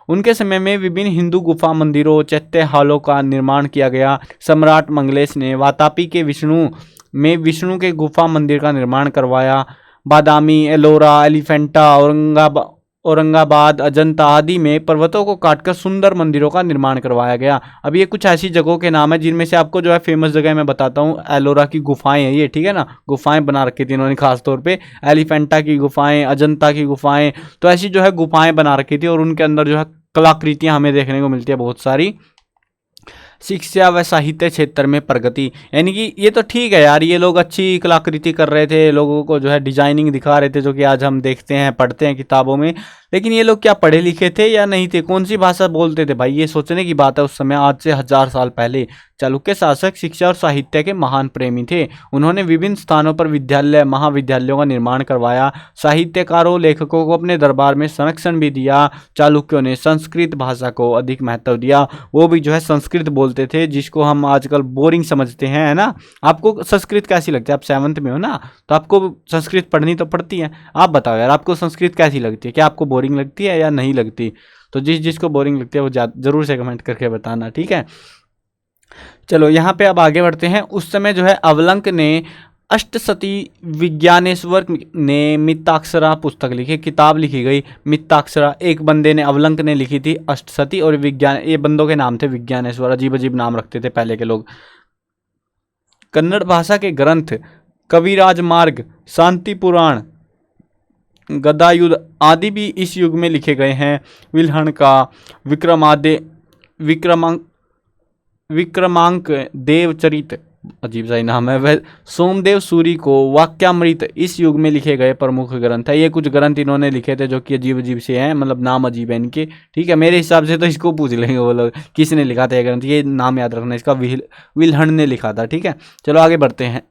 Speaker 1: उनके समय में विभिन्न हिंदू गुफा मंदिरों, चैत्य हालों का निर्माण किया गया। सम्राट मंगलेश ने वातापी के विष्णु के गुफा मंदिर का निर्माण करवाया। बादामी, एलोरा, एलिफेंटा, औरंगाबाद, अजंता आदि में पर्वतों को काटकर सुंदर मंदिरों का निर्माण करवाया गया। अब ये कुछ ऐसी जगहों के नाम है जिनमें से आपको जो है फेमस जगह मैं बताता हूँ। एलोरा की गुफाएं हैं ये, ठीक है ना, गुफाएं बना रखी थी इन्होंने खास तौर पे। एलिफेंटा की गुफाएं, अजंता की गुफाएं, तो ऐसी जो है गुफाएं बना रखी थी और उनके अंदर जो है कलाकृतियां हमें देखने को मिलती है बहुत सारी। शिक्षा व साहित्य क्षेत्र में प्रगति, यानी कि ये तो ठीक है यार, ये लोग अच्छी कलाकृति कर रहे थे, लोगों को जो है डिजाइनिंग दिखा रहे थे, जो कि आज हम देखते हैं, पढ़ते हैं किताबों में। लेकिन ये लोग क्या पढ़े लिखे थे या नहीं थे, कौन सी भाषा बोलते थे भाई, ये सोचने की बात है। उस समय आज से 1000 साल पहले चालुक्य शासक शिक्षा और साहित्य के महान प्रेमी थे। उन्होंने विभिन्न स्थानों पर विद्यालय, महाविद्यालयों का निर्माण करवाया। साहित्यकारों, लेखकों को अपने दरबार में संरक्षण भी दिया। चालुक्यों ने संस्कृत भाषा को अधिक महत्व दिया। वो भी जो है संस्कृत बोलते थे, जिसको हम आजकल बोरिंग समझते हैं, है ना। आपको संस्कृत कैसी लगती है? आप 7th में हो ना, तो आपको संस्कृत पढ़नी तो पड़ती है। आप बताओ यार, आपको संस्कृत कैसी लगती है? क्या आपको बोरिंग लगती है या नहीं लगती? तो जिसको बोरिंग लगती है वो जरूर से कमेंट करके बताना, ठीक है। चलो यहाँ पे अब आगे बढ़ते हैं। उस समय जो है अवलंक ने अष्टसती विज्ञानेश्वर ने मित्ताक्षरा पुस्तक लिखी, किताब लिखी गई मित्ताक्षरा। एक बंदे ने, अवलंक ने लिखी थी अष्टसती, और विज्ञान, ये बंदों के नाम थे विज्ञानेश्वर। अजीब अजीब नाम रखते थे पहले के लोग। कन्नड़ भाषा के ग्रंथ कविराज मार्ग, शांति पुराण, गदायुद्ध आदि भी इस युग में लिखे गए हैं। विल्हण का विक्रमांक देवचरित, अजीब सा ही नाम है वह, सोमदेव सूरी को वाक्यामृत इस युग में लिखे गए प्रमुख ग्रंथ है। ये कुछ ग्रंथ इन्होंने लिखे थे जो कि अजीब अजीब से हैं, मतलब नाम अजीब है इनके, ठीक है। मेरे हिसाब से तो इसको पूछ लेंगे वो लोग किसने लिखा था ये ग्रंथ, ये नाम याद रखना इसका, विल्हण ने लिखा था, ठीक है। चलो आगे बढ़ते हैं।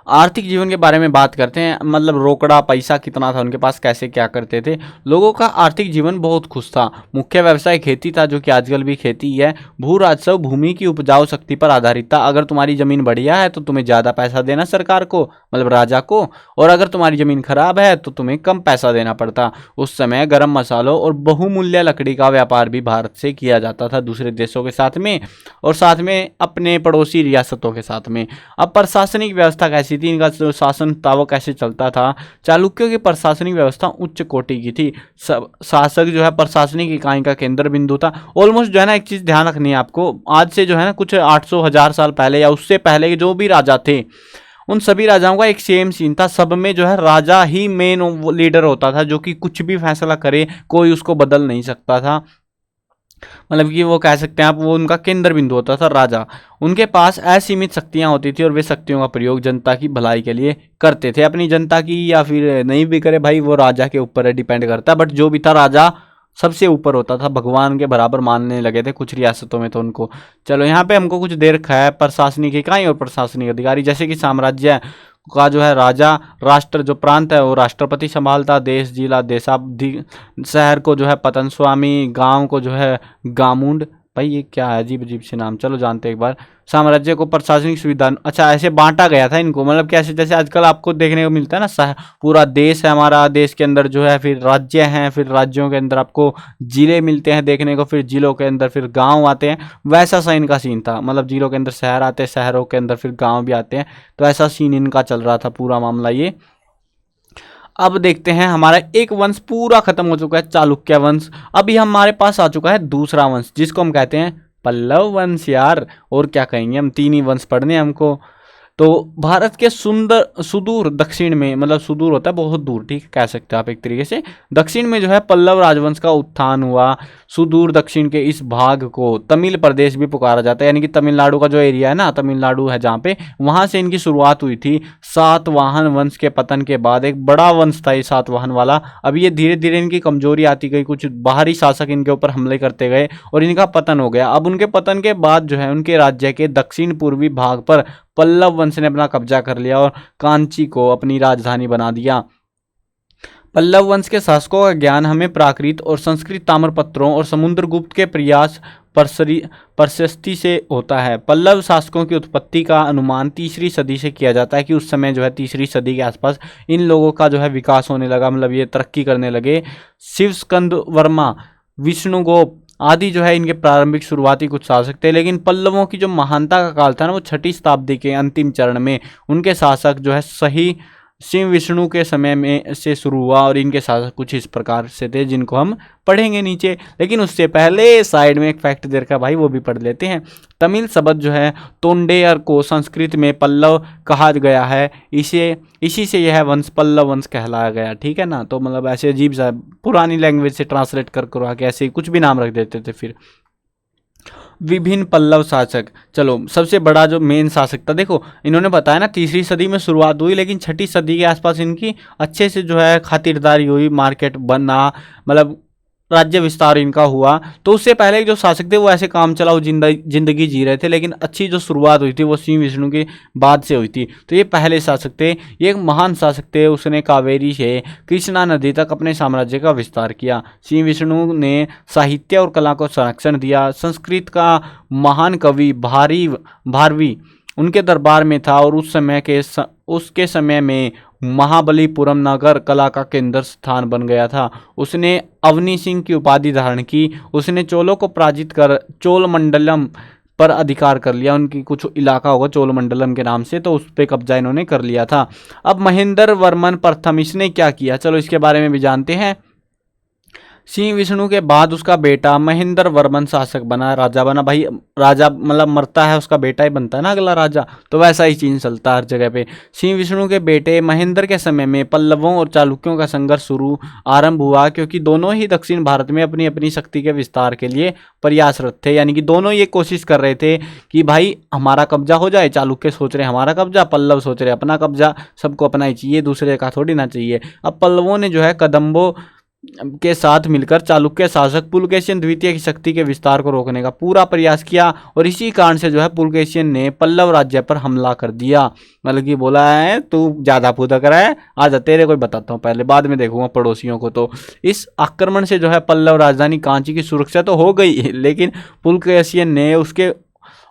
Speaker 1: आर्थिक जीवन के बारे में बात करते हैं। मतलब रोकड़ा पैसा कितना था उनके पास, कैसे क्या करते थे। लोगों का आर्थिक जीवन बहुत खुश था। मुख्य व्यवसाय खेती था, जो कि आजकल भी खेती है। भू राजस्व भूमि की उपजाऊ शक्ति पर आधारित था। अगर तुम्हारी जमीन बढ़िया है तो तुम्हें ज़्यादा पैसा देना सरकार को, मतलब राजा को, और अगर तुम्हारी जमीन खराब है तो तुम्हें कम पैसा देना पड़ता। उस समय गर्म मसालों और बहुमूल्य लकड़ी का व्यापार भी भारत से किया जाता था दूसरे देशों के साथ में, और साथ में अपने पड़ोसी रियासतों के साथ में। अब प्रशासनिक व्यवस्था कैसी थी, इनका जो शासन था वो कैसे चलता था। चालुक्यों की प्रशासनिक व्यवस्था उच्च कोटि की थी। शासक जो है प्रशासनिक इकाई का केंद्र बिंदु था। ऑलमोस्ट जो है ना, एक चीज ध्यान रखनी है आपको, आज से जो है ना कुछ 800-1000 साल पहले या उससे पहले के जो भी राजा थे, उन सभी राजाओं का एक सेम सीन था। सब में जो है राजा ही मेन लीडर होता था, जो कि कुछ भी फैसला करे कोई उसको बदल नहीं सकता था। मतलब कि वो कह सकते हैं आप, वो उनका केंद्र बिंदु होता था राजा। उनके पास असीमित शक्तियां होती थी और वे शक्तियों का प्रयोग जनता की भलाई के लिए करते थे। अपनी जनता की या फिर नहीं भी करे भाई, वो राजा के ऊपर डिपेंड करता है। बट जो भी था, राजा सबसे ऊपर होता था, भगवान के बराबर मानने लगे थे कुछ रियासतों में तो उनको। चलो यहाँ पे हमको कुछ दे रखा है प्रशासनिक इकाई और प्रशासनिक अधिकारी। जैसे कि साम्राज्य का जो है राजा, राष्ट्र जो प्रांत है वो राष्ट्रपति संभालता, देश जिला देशाब्दी, शहर को जो है पतन स्वामी, गांव को जो है गामुंड। भाई ये क्या है, अजीब अजीब से नाम, चलो जानते एक बार। साम्राज्य को प्रशासनिक सुविधा, अच्छा ऐसे बांटा गया था इनको, मतलब कैसे, जैसे आजकल आपको देखने को मिलता है ना, पूरा देश है हमारा, देश के अंदर जो है फिर राज्य हैं, फिर राज्यों के अंदर आपको जिले मिलते हैं देखने को, फिर जिलों के अंदर फिर गांव आते हैं। वैसा सा इनका सीन था, मतलब जिलों के अंदर शहर आते हैं, शहरों के अंदर फिर गाँव भी आते हैं। तो ऐसा सीन इनका चल रहा था पूरा मामला ये। अब देखते हैं, हमारा एक वंश पूरा खत्म हो चुका है, चालुक्य वंश। अभी हमारे पास आ चुका है दूसरा वंश, जिसको हम कहते हैं पल्लव वंश। यार और क्या कहेंगे हम, 3 ही वंश पढ़ने हमको। तो भारत के सुंदर सुदूर दक्षिण में, मतलब सुदूर होता है बहुत दूर, ठीक कह सकते हैं आप एक तरीके से, दक्षिण में जो है पल्लव राजवंश का उत्थान हुआ। सुदूर दक्षिण के इस भाग को तमिल प्रदेश भी पुकारा जाता है, यानी कि तमिलनाडु का जो एरिया है ना, तमिलनाडु है जहाँ पे, वहाँ से इनकी शुरुआत हुई थी। सातवाहन वंश के पतन के बाद एक बड़ा वंश था ये सातवाहन वाला। अब ये धीरे धीरे इनकी कमजोरी आती गई, कुछ बाहरी शासक इनके ऊपर हमले करते गए और इनका पतन हो गया। अब उनके पतन के बाद जो है उनके राज्य के दक्षिण पूर्वी भाग पर पल्लव वंश ने अपना कब्जा कर लिया और कांची को अपनी राजधानी बना दिया। पल्लव वंश के शासकों का ज्ञान हमें प्राकृत और संस्कृत ताम्रपत्रों और समुद्रगुप्त के प्रयास प्रशस्ति से होता है। पल्लव शासकों की उत्पत्ति का अनुमान तीसरी सदी से किया जाता है कि उस समय जो है तीसरी सदी के आसपास इन लोगों का जो है विकास होने लगा, मतलब ये तरक्की करने लगे। शिव स्कंद वर्मा, विष्णुगोप आदि जो है इनके प्रारंभिक शुरुआती कुछ शासक थे, लेकिन पल्लवों की जो महानता का काल था ना वो 6ठी शताब्दी के अंतिम चरण में उनके शासक जो है सही शिव विष्णु के समय में से शुरू हुआ और इनके शासक कुछ इस प्रकार से थे जिनको हम पढ़ेंगे नीचे। लेकिन उससे पहले साइड में एक फैक्ट दे रखा भाई, वो भी पढ़ लेते हैं। तमिल शब्द जो है तोंडेयर को संस्कृत में पल्लव कहा गया है, इसी से यह वंश पल्लव वंश कहलाया गया, ठीक है ना। तो मतलब ऐसे अजीब सा पुरानी लैंग्वेज से ट्रांसलेट कर आके ऐसे कुछ भी नाम रख देते थे। फिर विभिन्न पल्लव शासक, चलो सबसे बड़ा जो मेन शासक था, देखो इन्होंने बताया ना तीसरी सदी में शुरुआत हुई, लेकिन 6ठी सदी के आसपास इनकी अच्छे से जो है खातिरदारी हुई, मार्केट बना, मतलब राज्य विस्तार इनका हुआ। तो उससे पहले जो शासक थे वो ऐसे काम चलाओ जिंदगी जी रहे थे, लेकिन अच्छी जो शुरुआत हुई थी वो शिव विष्णु के बाद से हुई थी। तो ये पहले शासक थे, ये एक महान शासक थे। उसने कावेरी से कृष्णा नदी तक अपने साम्राज्य का विस्तार किया। शिव विष्णु ने साहित्य और कला को संरक्षण दिया। संस्कृत का महान कवि भारवी उनके दरबार में था और उसके समय में महाबलीपुरम नगर कला का केंद्र स्थान बन गया था। उसने अवनी सिंह की उपाधि धारण की। उसने चोलों को पराजित कर चोलमंडलम पर अधिकार कर लिया। उनकी कुछ इलाका होगा चोलमंडलम के नाम से, तो उस पर कब्जा इन्होंने कर लिया था। अब महेंद्र वर्मन प्रथम इसने क्या किया, चलो इसके बारे में भी जानते हैं। शिव विष्णु के बाद उसका बेटा महेंद्र वर्मन शासक बना, राजा बना। भाई राजा मतलब मरता है उसका बेटा ही बनता है ना अगला राजा, तो वैसा ही चीज चलता है हर जगह पे। शिव विष्णु के बेटे महेंद्र के समय में पल्लवों और चालुक्यों का संघर्ष आरंभ हुआ, क्योंकि दोनों ही दक्षिण भारत में अपनी अपनी शक्ति के विस्तार के लिए प्रयासरत थे। यानी कि दोनों ये कोशिश कर रहे थे कि भाई हमारा कब्जा हो जाए। चालुक्य सोच रहे हमारा कब्जा, पल्लव सोच रहे अपना कब्जा, सबको अपना ही चाहिए, दूसरे का थोड़ी ना चाहिए। अब पल्लवों ने जो है कदम्बों के साथ मिलकर चालुक्य शासक पुलकेशियन द्वितीय की शक्ति के विस्तार को रोकने का पूरा प्रयास किया, और इसी कारण से जो है पुलकेशियन ने पल्लव राज्य पर हमला कर दिया। मतलब कि बोला है तू ज्यादा फुदक रहा है, आजा तेरे को बताता हूँ, पहले बाद में देखूंगा पड़ोसियों को। तो इस आक्रमण से जो है पल्लव राजधानी कांची की सुरक्षा तो हो गई, लेकिन पुलकेशियन ने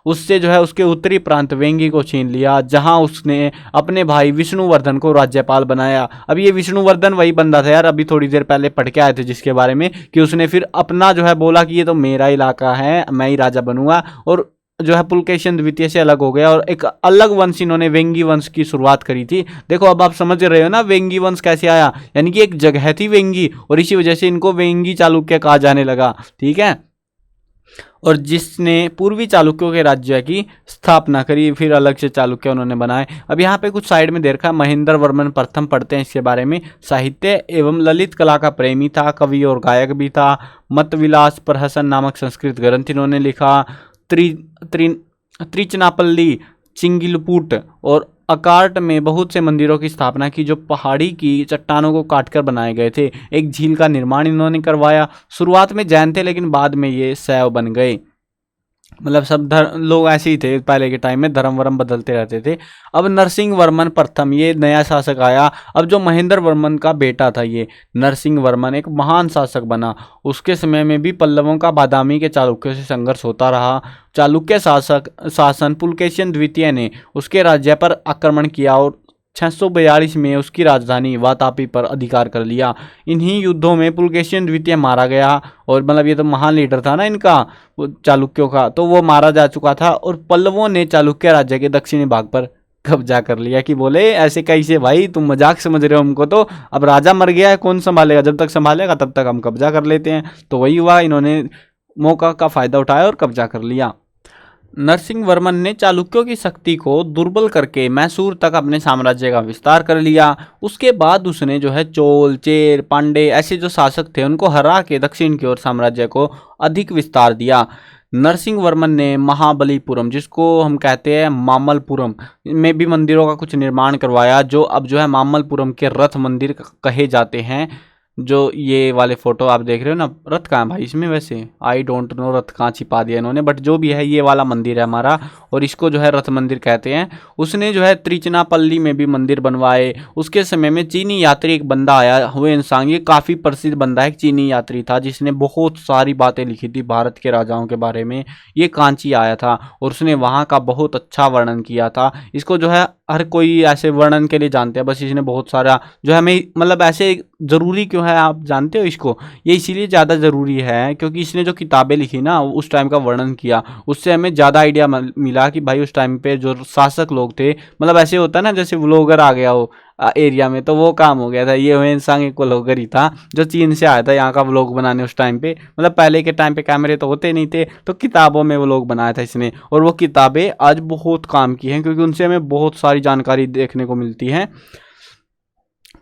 Speaker 1: उससे जो है उसके उत्तरी प्रांत वेंगी को छीन लिया, जहां उसने अपने भाई विष्णुवर्धन को राज्यपाल बनाया। अब ये विष्णुवर्धन वही बंदा था यार, अभी थोड़ी देर पहले पढ़ के आए थे जिसके बारे में कि उसने फिर अपना जो है बोला कि ये तो मेरा इलाका है, मैं ही राजा बनूंगा, और जो है पुलकेशियन द्वितीय से अलग हो गया और एक अलग वंश इन्होंने वेंगी वंश की शुरुआत करी थी। देखो अब आप समझ रहे हो ना वेंगी वंश कैसे आया, यानी कि एक जगह थी वेंगी और इसी वजह से इनको वेंगी चालुक्य कहा जाने लगा, ठीक है। और जिसने पूर्वी चालुक्यों के राज्य की स्थापना करी, फिर अलग से चालुक्य उन्होंने बनाए। अब यहाँ पे कुछ साइड में देखा महेंद्र वर्मन प्रथम पढ़ते हैं इसके बारे में। साहित्य एवं ललित कला का प्रेमी था, कवि और गायक भी था। मतविलास प्रहसन नामक संस्कृत ग्रंथ इन्होंने लिखा। त्रिचनापल्ली, चिंगिलपुट और अकार्ट में बहुत से मंदिरों की स्थापना की जो पहाड़ी की चट्टानों को काटकर बनाए गए थे। एक झील का निर्माण इन्होंने करवाया। शुरुआत में जैन थे लेकिन बाद में ये शैव बन गए। मतलब सब लोग ऐसे ही थे पहले के टाइम में, धर्म वर्म बदलते रहते थे। अब नरसिंह वर्मन प्रथम ये नया शासक आया। अब जो महेंद्र वर्मन का बेटा था ये नरसिंह वर्मन एक महान शासक बना। उसके समय में भी पल्लवों का बादामी के चालुक्यों से संघर्ष होता रहा। चालुक्य शासन पुलकेशियन द्वितीय ने उसके राज्य पर आक्रमण किया और 642 में उसकी राजधानी वातापी पर अधिकार कर लिया। इन्हीं युद्धों में पुलकेशियन द्वितीय मारा गया, और मतलब ये तो महान लीडर था ना इनका चालुक्यों का, तो वो मारा जा चुका था। और पल्लवों ने चालुक्य राज्य के दक्षिणी भाग पर कब्जा कर लिया। कि बोले ऐसे कैसे भाई, तुम मजाक समझ रहे हो हमको, तो अब राजा मर गया है कौन संभालेगा, जब तक संभालेगा तब तक हम कब्जा कर लेते हैं। तो वही हुआ, इन्होंने मौका का फायदा उठाया और कब्जा कर लिया। नरसिंह वर्मन ने चालुक्यों की शक्ति को दुर्बल करके मैसूर तक अपने साम्राज्य का विस्तार कर लिया। उसके बाद उसने जो है चोल, चेर, पांडे ऐसे जो शासक थे उनको हरा के दक्षिण की ओर साम्राज्य को अधिक विस्तार दिया। नरसिंह वर्मन ने महाबलीपुरम, जिसको हम कहते हैं मामल्लपुरम, में भी मंदिरों का कुछ निर्माण करवाया, जो अब जो है मामल्लपुरम के रथ मंदिर कहे जाते हैं। जो ये वाले फोटो आप देख रहे हो ना, रथ कहाँ है भाई इसमें, वैसे आई डोंट नो रथ कहाँ छिपा दिया इन्होंने, बट जो भी है ये वाला मंदिर है हमारा, और इसको जो है रथ मंदिर कहते हैं। उसने जो है त्रिचनापल्ली में भी मंदिर बनवाए। उसके समय में चीनी यात्री एक बंदा आया, हुएनसांग, ये काफ़ी प्रसिद्ध बंदा है, एक चीनी यात्री था जिसने बहुत सारी बातें लिखी थी भारत के राजाओं के बारे में। ये कांची आया था और उसने वहाँ का बहुत अच्छा वर्णन किया था। इसको जो है हर कोई ऐसे वर्णन के लिए जानते हैं, बस इसने बहुत सारा जो है हमें मतलब ऐसे ज़रूरी क्यों है आप जानते हो इसको, ये इसीलिए ज़्यादा ज़रूरी है क्योंकि इसने जो किताबें लिखी ना उस टाइम का वर्णन किया, उससे हमें ज़्यादा आइडिया मिला कि भाई उस टाइम पे जो शासक लोग थे, मतलब ऐसे होता है ना जैसे व्लॉगर आ गया हो एरिया में, तो वो काम हो गया था। ये ह्वेनसांग एक व्लॉगर ही था जो चीन से आया था यहाँ का व्लॉग बनाने उस टाइम पे, मतलब पहले के टाइम पे कैमरे तो होते नहीं थे, तो किताबों में व्लॉग बनाया था इसने, और वो किताबें आज बहुत काम की हैं क्योंकि उनसे हमें बहुत सारी जानकारी देखने को मिलती है।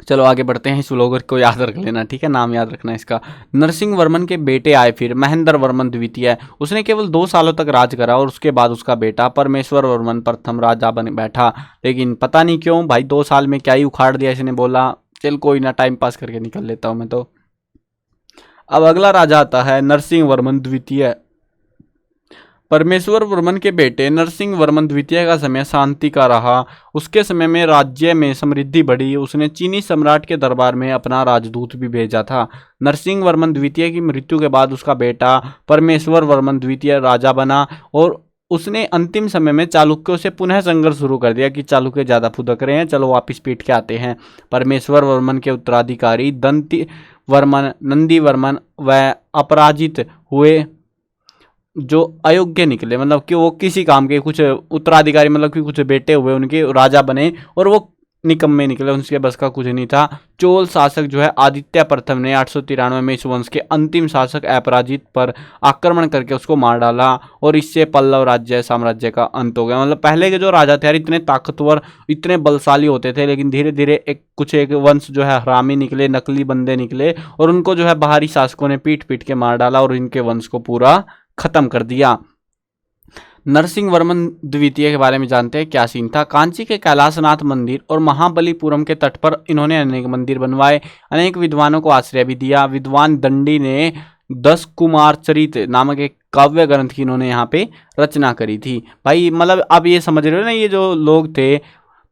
Speaker 1: चलो आगे बढ़ते हैं, इस व्लॉगर को याद रख लेना, ठीक है, नाम याद रखना इसका। नरसिंह वर्मन के बेटे आए फिर महेंद्र वर्मन द्वितीय, उसने केवल 2 सालों तक राज करा और उसके बाद उसका बेटा परमेश्वर वर्मन प्रथम राजा बन बैठा। लेकिन पता नहीं क्यों भाई 2 साल में क्या ही उखाड़ दिया इसने, बोला चल कोई ना टाइम पास करके निकल लेता हूँ मैं तो। अब अगला राजा आता है नरसिंह वर्मन द्वितीय। परमेश्वर वर्मन के बेटे नरसिंह वर्मन द्वितीय का समय शांति का रहा। उसके समय में राज्य में समृद्धि बढ़ी। उसने चीनी सम्राट के दरबार में अपना राजदूत भी भेजा था। नरसिंह वर्मन द्वितीय की मृत्यु के बाद उसका बेटा परमेश्वर वर्मन द्वितीय राजा बना और उसने अंतिम समय में चालुक्यों से पुनः संघर्ष शुरू कर दिया कि चालुक्य ज़्यादा फुदक रहे हैं, चलो वापिस पीट के आते हैं। परमेश्वर वर्मन के उत्तराधिकारी दंती वर्मन, नंदी वर्मन व अपराजित हुए, जो अयोग्य निकले, मतलब कि वो किसी काम के, कुछ उत्तराधिकारी मतलब कि कुछ बेटे हुए उनके राजा बने और वो निकम्मे निकले, उनके बस का कुछ नहीं था। चोल शासक जो है आदित्य प्रथम ने 893 में इस वंश के अंतिम शासक अपराजित पर आक्रमण करके उसको मार डाला और इससे पल्लव राज्य साम्राज्य का अंत हो गया। मतलब पहले के जो राजा थे यार इतने ताकतवर, इतने बलशाली होते थे, लेकिन धीरे धीरे एक वंश जो है हरामी निकले, नकली बंदे निकले और उनको जो है बाहरी शासकों ने पीट पीट के मार डाला और इनके वंश को पूरा खत्म कर दिया। नरसिंह वर्मन द्वितीय के बारे में जानते हैं क्या सीन था। कांची के कैलाशनाथ मंदिर और महाबलीपुरम के तट पर इन्होंने अनेक मंदिर बनवाए, अनेक विद्वानों को आश्रय भी दिया। विद्वान दंडी ने 10 कुमार चरित नामक एक काव्य ग्रंथ की इन्होंने यहाँ पे रचना करी थी। भाई मतलब आप ये समझ रहे हो ना, ये जो लोग थे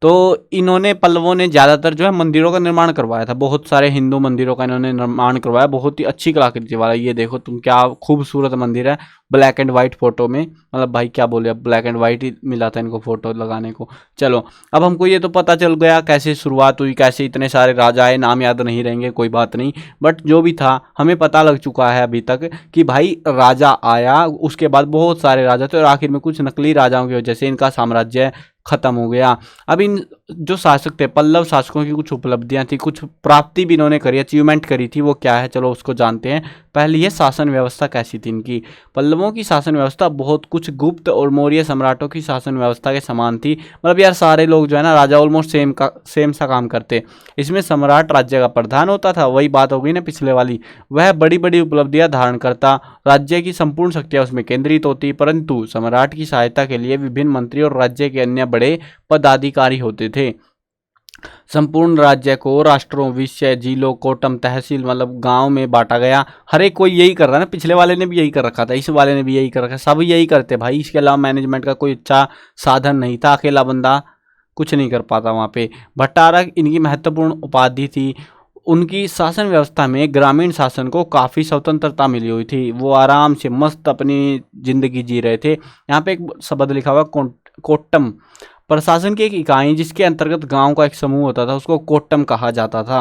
Speaker 1: तो इन्होंने, पल्लवों ने ज़्यादातर जो है मंदिरों का निर्माण करवाया था, बहुत सारे हिंदू मंदिरों का इन्होंने निर्माण करवाया, बहुत ही अच्छी कलाकृति वाला। ये देखो तुम क्या खूबसूरत मंदिर है, ब्लैक एंड वाइट फोटो में, मतलब भाई क्या बोले, अब ब्लैक एंड वाइट ही मिला था इनको फोटो लगाने को। चलो अब हमको ये तो पता चल गया कैसे शुरुआत हुई, कैसे इतने सारे राजा आए, नाम याद नहीं रहेंगे कोई बात नहीं, बट जो भी था हमें पता लग चुका है अभी तक कि भाई राजा आया, उसके बाद बहुत सारे राजा थे और आखिर में कुछ नकली राजाओं की वजह से इनका साम्राज्य खत्म हो गया। अब इन जो शासक थे, पल्लव शासकों की कुछ उपलब्धियां थी, कुछ प्राप्ति भी इन्होंने करी, अचीवमेंट करी थी, वो क्या है चलो उसको जानते हैं। पहली है शासन व्यवस्था कैसी थी इनकी। पल्लवों की शासन व्यवस्था बहुत कुछ गुप्त और मौर्य सम्राटों की शासन व्यवस्था के समान थी। मतलब यार सारे लोग जो है ना राजा ऑलमोस्ट सेम सा काम करते। इसमें सम्राट राज्य का प्रधान होता था, वही बात हो गई ना पिछले वाली, वह बड़ी बड़ी उपलब्धियां धारण करता, राज्य की संपूर्ण शक्तियां उसमें केंद्रित होती, परंतु सम्राट की सहायता के लिए विभिन्न मंत्री और राज्य के अन्य बड़े पदाधिकारी होते थे। संपूर्ण राज्य को राष्ट्रों, विषय, जिलों, कोटम, तहसील मतलब गांव में बांटा गया। हर एक कोई यही कर रहा है ना, पिछले वाले ने भी यही कर रखा था, इस वाले ने भी यही कर रखा, सब यही करते भाई। इसके अलावा मैनेजमेंट का कोई अच्छा साधन नहीं था, अकेला बंदा कुछ नहीं कर पाता वहाँ पे। भट्टारक इनकी महत्वपूर्ण उपाधि थी। उनकी शासन व्यवस्था में ग्रामीण शासन को काफ़ी स्वतंत्रता मिली हुई थी, वो आराम से मस्त अपनी जिंदगी जी रहे थे। यहाँ पे एक शब्द लिखा हुआ कोट्टम, प्रशासन की एक इकाई जिसके अंतर्गत गांव का एक समूह होता था, उसको कोट्टम कहा जाता था।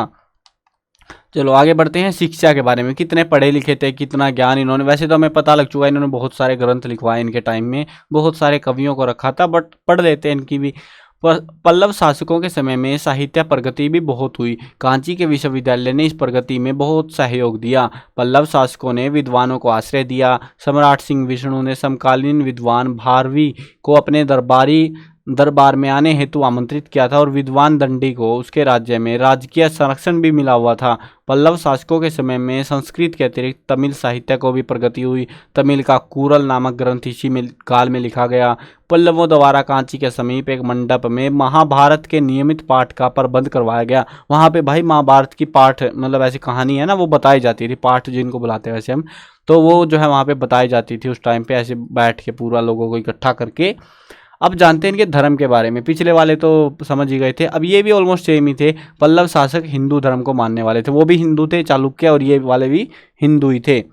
Speaker 1: चलो आगे बढ़ते हैं शिक्षा के बारे में, कितने पढ़े लिखे थे, कितना ज्ञान इन्होंने, वैसे तो हमें पता लग चुका है, इन्होंने बहुत सारे ग्रंथ लिखवाए इनके टाइम में, बहुत सारे कवियों को रखा था, बट पढ़ लेते हैं इनकी भी। पल्लव शासकों के समय में साहित्य प्रगति भी बहुत हुई। कांची के विश्वविद्यालय ने इस प्रगति में बहुत सहयोग दिया। पल्लव शासकों ने विद्वानों को आश्रय दिया। सम्राट सिंह विष्णु ने समकालीन विद्वान भारवी को अपने दरबार में आने हेतु आमंत्रित किया था और विद्वान दंडी को उसके राज्य में राजकीय संरक्षण भी मिला हुआ था। पल्लव शासकों के समय में संस्कृत के अतिरिक्त तमिल साहित्य को भी प्रगति हुई। तमिल का कूरल नामक ग्रंथ इसी काल में लिखा गया। पल्लवों द्वारा कांची के समीप एक मंडप में महाभारत के नियमित पाठ का प्रबंध करवाया गया। वहाँ पे भाई महाभारत की पाठ मतलब ऐसी कहानी है ना, वो बताई जाती थी। पाठ जिनको बुलाते हैं वैसे हम, तो वो जो है वहाँ पे बताई जाती थी उस टाइम पे, ऐसे बैठ के पूरा लोगों को इकट्ठा करके। अब जानते हैं इनके धर्म के बारे में। पिछले वाले तो समझ ही गए थे, अब ये भी ऑलमोस्ट सेम ही थे। पल्लव शासक हिंदू धर्म को मानने वाले थे, वो भी हिंदू थे चालुक्य, और ये वाले भी हिंदू ही थे।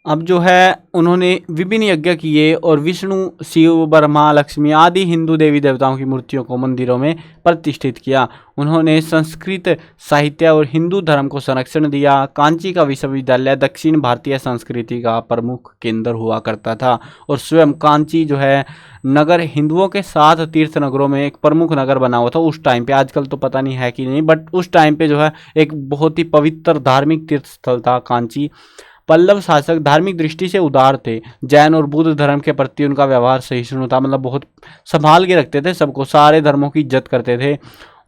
Speaker 1: अब जो है उन्होंने विभिन्न यज्ञ किए और विष्णु, शिव, ब्रह्मा, लक्ष्मी आदि हिंदू देवी देवताओं की मूर्तियों को मंदिरों में प्रतिष्ठित किया। उन्होंने संस्कृत साहित्य और हिंदू धर्म को संरक्षण दिया। कांची का विश्वविद्यालय दक्षिण भारतीय संस्कृति का प्रमुख केंद्र हुआ करता था और स्वयं कांची जो है नगर हिंदुओं के 7 तीर्थ नगरों में एक प्रमुख नगर बना हुआ था उस टाइम पे। आजकल तो पता नहीं है कि नहीं, बट उस टाइम पे जो है एक बहुत ही पवित्र धार्मिक तीर्थ स्थल था कांची। पल्लव शासक धार्मिक दृष्टि से उदार थे। जैन और बुद्ध धर्म के प्रति उनका व्यवहार सहिष्णु था, मतलब बहुत संभाल के रखते थे सबको, सारे धर्मों की इज्जत करते थे।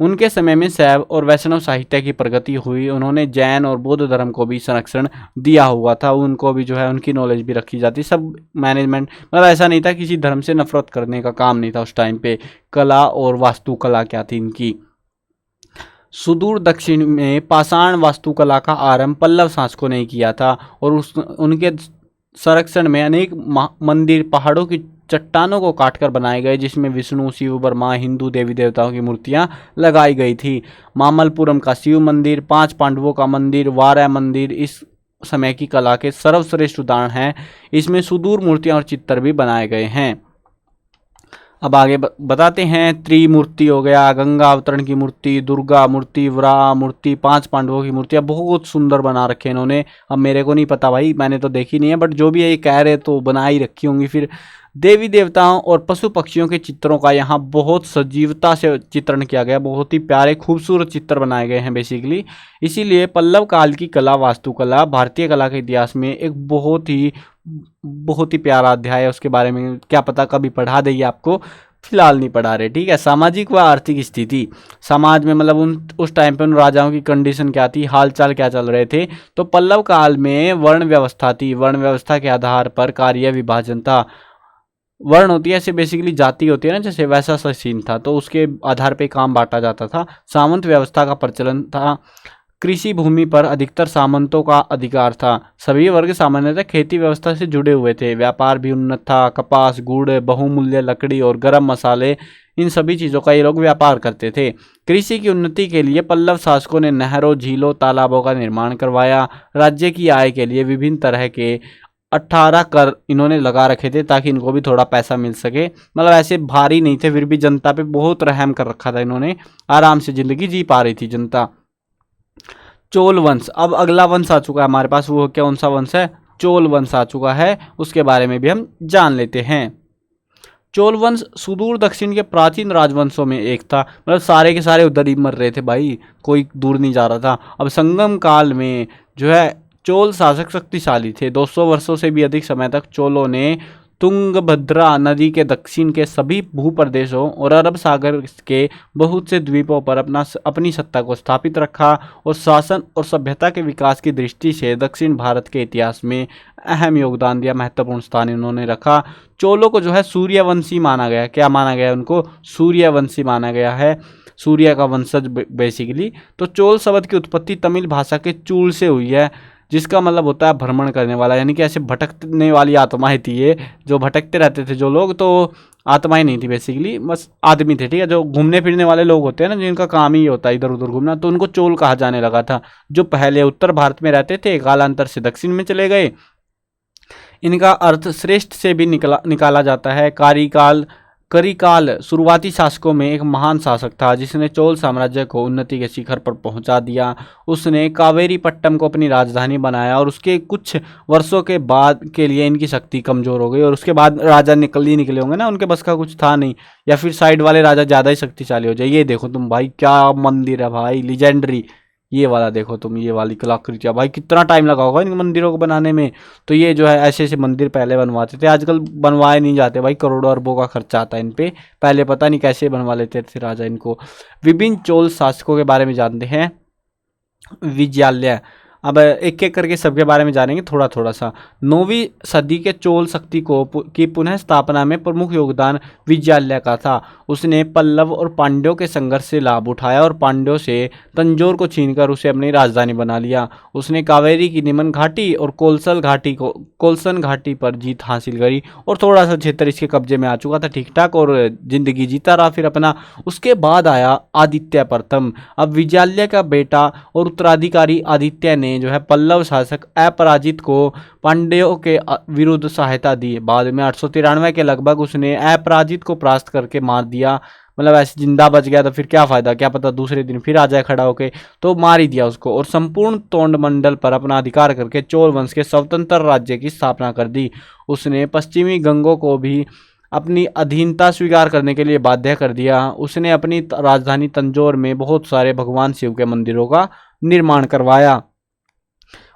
Speaker 1: उनके समय में शैव और वैष्णव साहित्य की प्रगति हुई। उन्होंने जैन और बौद्ध धर्म को भी संरक्षण दिया हुआ था, उनको भी जो है उनकी नॉलेज भी रखी जाती। सब मैनेजमेंट, मतलब ऐसा नहीं था, किसी धर्म से नफरत करने का काम नहीं था उस टाइम पे। कला और वास्तुकला क्या थी इनकी। सुदूर दक्षिण में पाषाण वास्तुकला का आरंभ पल्लव शासकों ने किया था और उनके संरक्षण में अनेक मंदिर पहाड़ों की चट्टानों को काटकर बनाए गए, जिसमें विष्णु, शिव, ब्रह्मा, हिंदू देवी देवताओं की मूर्तियां लगाई गई थी। मामल्लपुरम का शिव मंदिर, 5 पांडवों का मंदिर, वारा मंदिर इस समय की कला के सर्वश्रेष्ठ उदाहरण हैं। इसमें सुदूर मूर्तियां और चित्र भी बनाए गए हैं। अब आगे बताते हैं। त्रिमूर्ति हो गया, गंगा अवतरण की मूर्ति, दुर्गा मूर्ति, वराह मूर्ति, 5 पांडवों की मूर्तियाँ बहुत सुंदर बना रखे हैं इन्होंने। अब मेरे को नहीं पता भाई, मैंने तो देखी नहीं है, बट जो भी ये कह रहे तो बना ही रखी होंगी। फिर देवी देवताओं और पशु पक्षियों के चित्रों का यहाँ बहुत सजीवता से चित्रण किया गया। बहुत ही प्यारे खूबसूरत चित्र बनाए गए हैं बेसिकली। इसीलिए पल्लव काल की कला वास्तुकला भारतीय कला के इतिहास में एक बहुत ही प्यारा अध्याय है। उसके बारे में क्या पता कभी पढ़ा देंगे आपको, फिलहाल नहीं पढ़ा रहे, ठीक है। सामाजिक व आर्थिक स्थिति, समाज में मतलब उस टाइम पे उन राजाओं की कंडीशन क्या थी, हालचाल क्या चल रहे थे। तो पल्लव काल में वर्ण व्यवस्था थी। वर्ण व्यवस्था के आधार पर कार्य विभाजन था। वर्ण होती है ऐसे बेसिकली जाति होती है ना, जैसे वैसा सा सीन था, तो उसके आधार पे काम बांटा जाता था। सामंत व्यवस्था का प्रचलन था। कृषि भूमि पर अधिकतर सामंतों का अधिकार था। सभी वर्ग सामान्यतः खेती व्यवस्था से जुड़े हुए थे। व्यापार भी उन्नत था। कपास, गुड़, बहुमूल्य लकड़ी और गरम मसाले, इन सभी चीज़ों का ये लोग व्यापार करते थे। कृषि की उन्नति के लिए पल्लव शासकों ने नहरों, झीलों, तालाबों का निर्माण करवाया। राज्य की आय के लिए विभिन्न तरह के 18 कर इन्होंने लगा रखे थे ताकि इनको भी थोड़ा पैसा मिल सके। मतलब ऐसे भारी नहीं थे, फिर भी जनता पे बहुत रहम कर रखा था इन्होंने। आराम से जिंदगी जी पा रही थी जनता। चोल वंश, अब अगला वंश आ चुका है हमारे पास। वो कौन सा वंश है? चोल वंश आ चुका है। उसके बारे में भी हम जान लेते हैं। चोल वंश सुदूर दक्षिण के प्राचीन राजवंशों में एक था। मतलब सारे के सारे उधर ही मर रहे थे भाई, कोई दूर नहीं जा रहा था। अब संगम काल में जो है चोल शासक शक्तिशाली थे। 200 वर्षों से भी अधिक समय तक चोलों ने तुंगभद्रा नदी के दक्षिण के सभी भूप्रदेशों और अरब सागर के बहुत से द्वीपों पर अपनी सत्ता को स्थापित रखा और शासन और सभ्यता के विकास की दृष्टि से दक्षिण भारत के इतिहास में अहम योगदान दिया, महत्वपूर्ण स्थान इन्होंने रखा। चोलों को जो है सूर्यवंशी माना गया। क्या माना गया? उनको सूर्यवंशी माना गया है, सूर्य का वंशज बेसिकली। तो चोल शब्द की उत्पत्ति तमिल भाषा के चूल से हुई है, जिसका मतलब होता है भ्रमण करने वाला, यानी कि ऐसे भटकने वाली आत्माएं थी ये, जो भटकते रहते थे जो लोग। तो आत्माएं नहीं थी बेसिकली, बस आदमी थे, ठीक है। जो घूमने फिरने वाले लोग होते हैं ना, जिनका काम ही होता है इधर उधर घूमना, तो उनको चोल कहा जाने लगा था। जो पहले उत्तर भारत में रहते थे, कालांतर से दक्षिण में चले गए। इनका अर्थ श्रेष्ठ से भी निकाला जाता है। करिकाल शुरुआती शासकों में एक महान शासक था जिसने चोल साम्राज्य को उन्नति के शिखर पर पहुंचा दिया। उसने कावेरीपट्टम को अपनी राजधानी बनाया और उसके कुछ वर्षों के बाद के लिए इनकी शक्ति कमजोर हो गई और उसके बाद राजा निकले होंगे ना, उनके बस का कुछ था नहीं, या फिर साइड वाले राजा ज़्यादा ही शक्तिशाली हो जाए। ये देखो तुम भाई, क्या मंदिर है भाई, लीजेंडरी। ये वाला देखो तुम, ये वाली कलाकृतियाँ भाई, कितना टाइम लगा होगा इन मंदिरों को बनाने में। तो ये जो है ऐसे ऐसे मंदिर पहले बनवाते थे, आजकल बनवाए नहीं जाते भाई, करोड़ों अरबों का खर्चा आता है इन पे। पहले पता नहीं कैसे बनवा लेते थे राजा इनको। विभिन्न चोल शासकों के बारे में जानते हैं। विजयालय, अब एक एक करके सबके बारे में जानेंगे थोड़ा थोड़ा सा। 9वीं सदी के चोल शक्ति की पुनः स्थापना में प्रमुख योगदान विजयालय का था। उसने पल्लव और पांड्यों के संघर्ष से लाभ उठाया और पांड्यों से तंजौर को छीनकर उसे अपनी राजधानी बना लिया। उसने कावेरी की निमन घाटी और कोलसन घाटी पर जीत हासिल करी और थोड़ा सा क्षेत्र इसके कब्जे में आ चुका था ठीक ठाक, और जिंदगी जीता रहा फिर अपना। उसके बाद आया आदित्य प्रथम। अब विजयालय का बेटा और उत्तराधिकारी आदित्य ने जो है पल्लव शासक अपराजित को पांड्यों के विरुद्ध सहायता दी। बाद में 893 के लगभग उसने अपराजित को परास्त करके मार दिया। मतलब ऐसे जिंदा बच गया तो फिर क्या फायदा, क्या पता दूसरे दिन फिर आ जाए खड़ा होके, तो मार ही दिया उसको। और संपूर्ण तोंड मंडल पर अपना अधिकार करके चोल वंश के स्वतंत्र राज्य की स्थापना कर दी। उसने पश्चिमी गंगों को भी अपनी अधीनता स्वीकार करने के लिए बाध्य कर दिया। उसने अपनी राजधानी तंजौर में बहुत सारे भगवान शिव के मंदिरों का निर्माण करवाया।